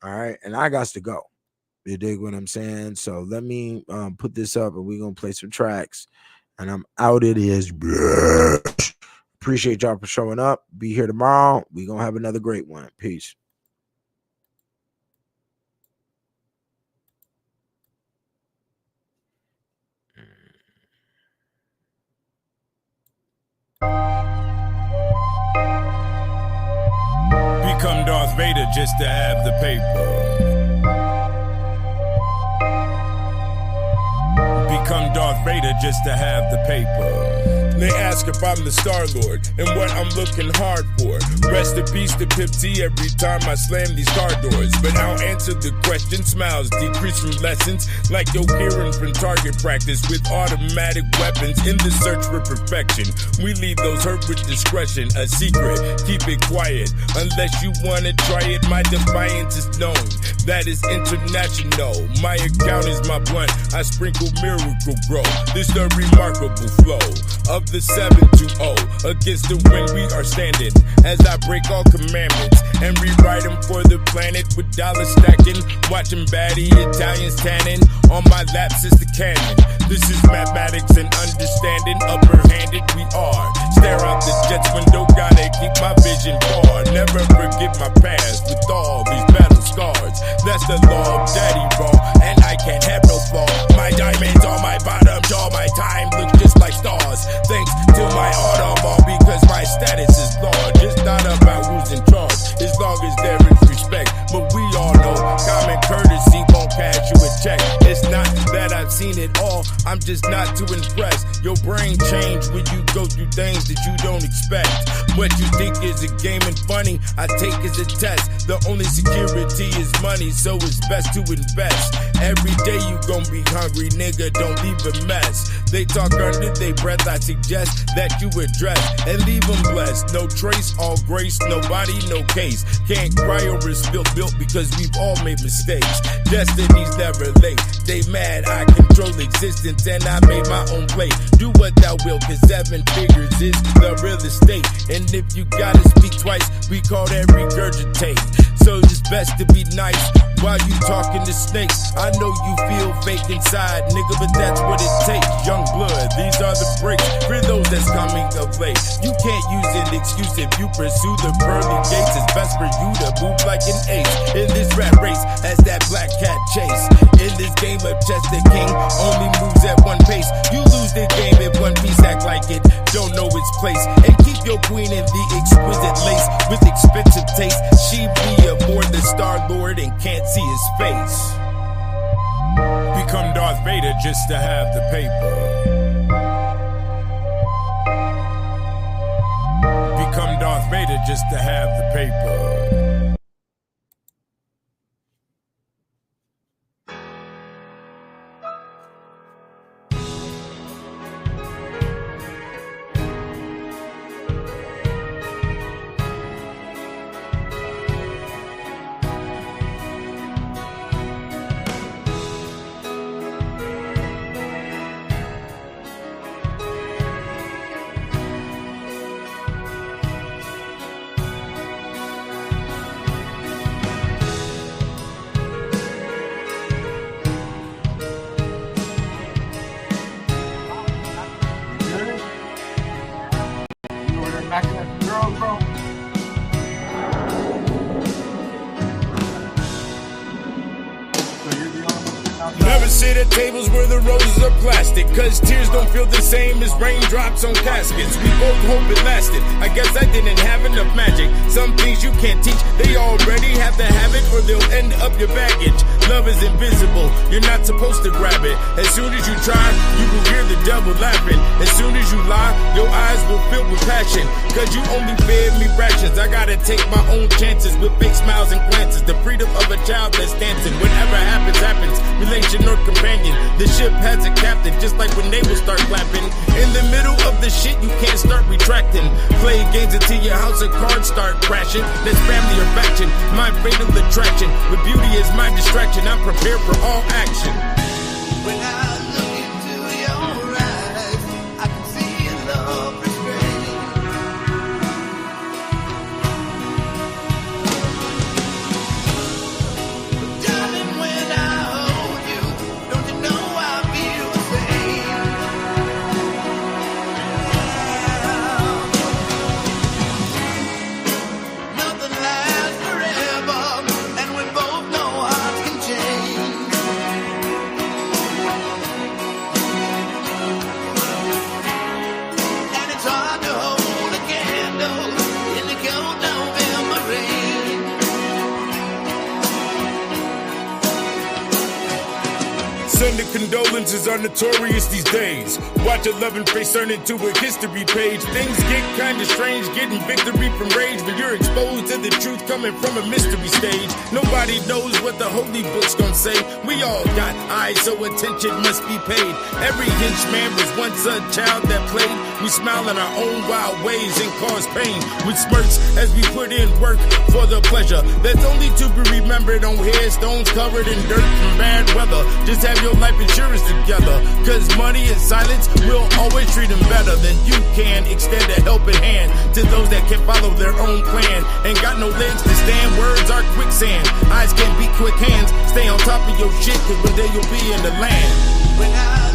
D: All right, and I got to go. You dig what I'm saying? So let me put this up, and we're gonna play some tracks, and I'm out. It is. Appreciate y'all for showing up. Be here tomorrow. We're gonna have another great one. Peace.
A: Become Darth Vader just to have the paper. Become Darth Vader just to have the paper. They ask if I'm the Star-Lord and what I'm looking hard for. Rest in peace to Pip T every time I slam these car doors. But I'll answer the question. Smiles decrease from lessons like you're hearing from target practice with automatic weapons in the search for perfection. We leave those hurt with discretion. A secret, keep it quiet. Unless you wanna try it, my defiance is known. That is international. My account is my blunt. I sprinkle miracle grow. This the remarkable flow of the 720 against the wind we are standing. As I break all commandments and rewrite them for the planet with dollars stacking. Watching baddie Italians tanning on my laps is the cannon. This is mathematics and understanding. Upper-handed we are. Stare out the jet's window, gotta keep my vision far. Never forget my past with all these battle scars. That's the law of daddy raw, and I can't have no flaw. My diamonds on my bottom jaw, my time looks just like stars. Thanks to my automobile, because my status is large. It's not about who's in charge, as long as there is respect. But we all know common courtesy won't cash you a check. It's not that I've seen it all, I'm just not too impressed. Your brain change when you go through things that you don't expect. What you think is a game and funny, I take as a test. The only security is money, so it's best to invest. Every day you gon' be hungry, nigga, don't leave a mess. They talk under their breath, I suggest that you address and leave them blessed. No trace, all grace, nobody, no case. Can't cry over spilled milk because we've all made mistakes. Destiny's never late. They mad, I control existence and I made my own plate. Do what thou will, cause 7 figures is the real estate. And if you gotta speak twice, we call that regurgitate. So it's best to be nice while you talking to snakes. I know you feel fake inside, nigga, but that's what it takes. Young blood, these are the breaks for those that's coming of late. You can't use an excuse if you pursue the pearly gates. It's best for you to move like an ace in this rat race as that black cat chase. In this game of chess, the king only moves at one pace. You lose the game if one piece act like it don't know its place. And keep your queen in the exquisite lace with expensive taste. She be aboard the Star-Lord and can't see his face. Become Darth Vader just to have the paper. Become Darth Vader just to have the paper. Never sit at tables where the roses are plastic, cause tears don't feel the same as raindrops on caskets. We both hope it lasted. I guess I didn't have enough magic. Some things you can't teach, they already have to have it, or they'll end up your baggage. Love is invisible, you're not supposed to grab it. As soon as you try, you will hear the devil laughing. As soon as you lie, your eyes will fill with passion, cause you only fed me rations. I gotta take my own chances with fake smiles and glances. The freedom of a child that's dancing. Whatever happens, happens. Relation or companion. The ship has a captain, just like when they will start clapping. In the middle of the shit, you can't start retracting. distracting. Play games until your house of cards start crashing. That's family or faction, my fatal attraction. With beauty as my distraction, I'm prepared for all action.
C: When I look into your eyes, I can see your love restrained. Darling, when I hold you, don't you know I feel the same? Nothing lasts forever, and we both know hearts can change. And it's hard to hold a candle in the cold November rain.
A: Sending condolences are notorious these days. Watch a loving face turn into a history page. Things get kinda strange, getting victory from rage when you're exposed to the truth coming from a mystery stage. Nobody knows what the holy book's gonna say. We all got eyes, so attention must be paid. Every henchman was once a child that played. We smile in our own wild ways and cause pain with smirks as we put in work for the pleasure that's only to be remembered on headstones covered in dirt from bad weather. Just have your life insurance together, cause money and silence will always treat them better than you can. Extend a helping hand to those that can follow their own plan. Ain't got no legs to stand, words are quicksand. Eyes can't be quick hands, stay on top of your shit, cause one day you'll be in the land.
C: When I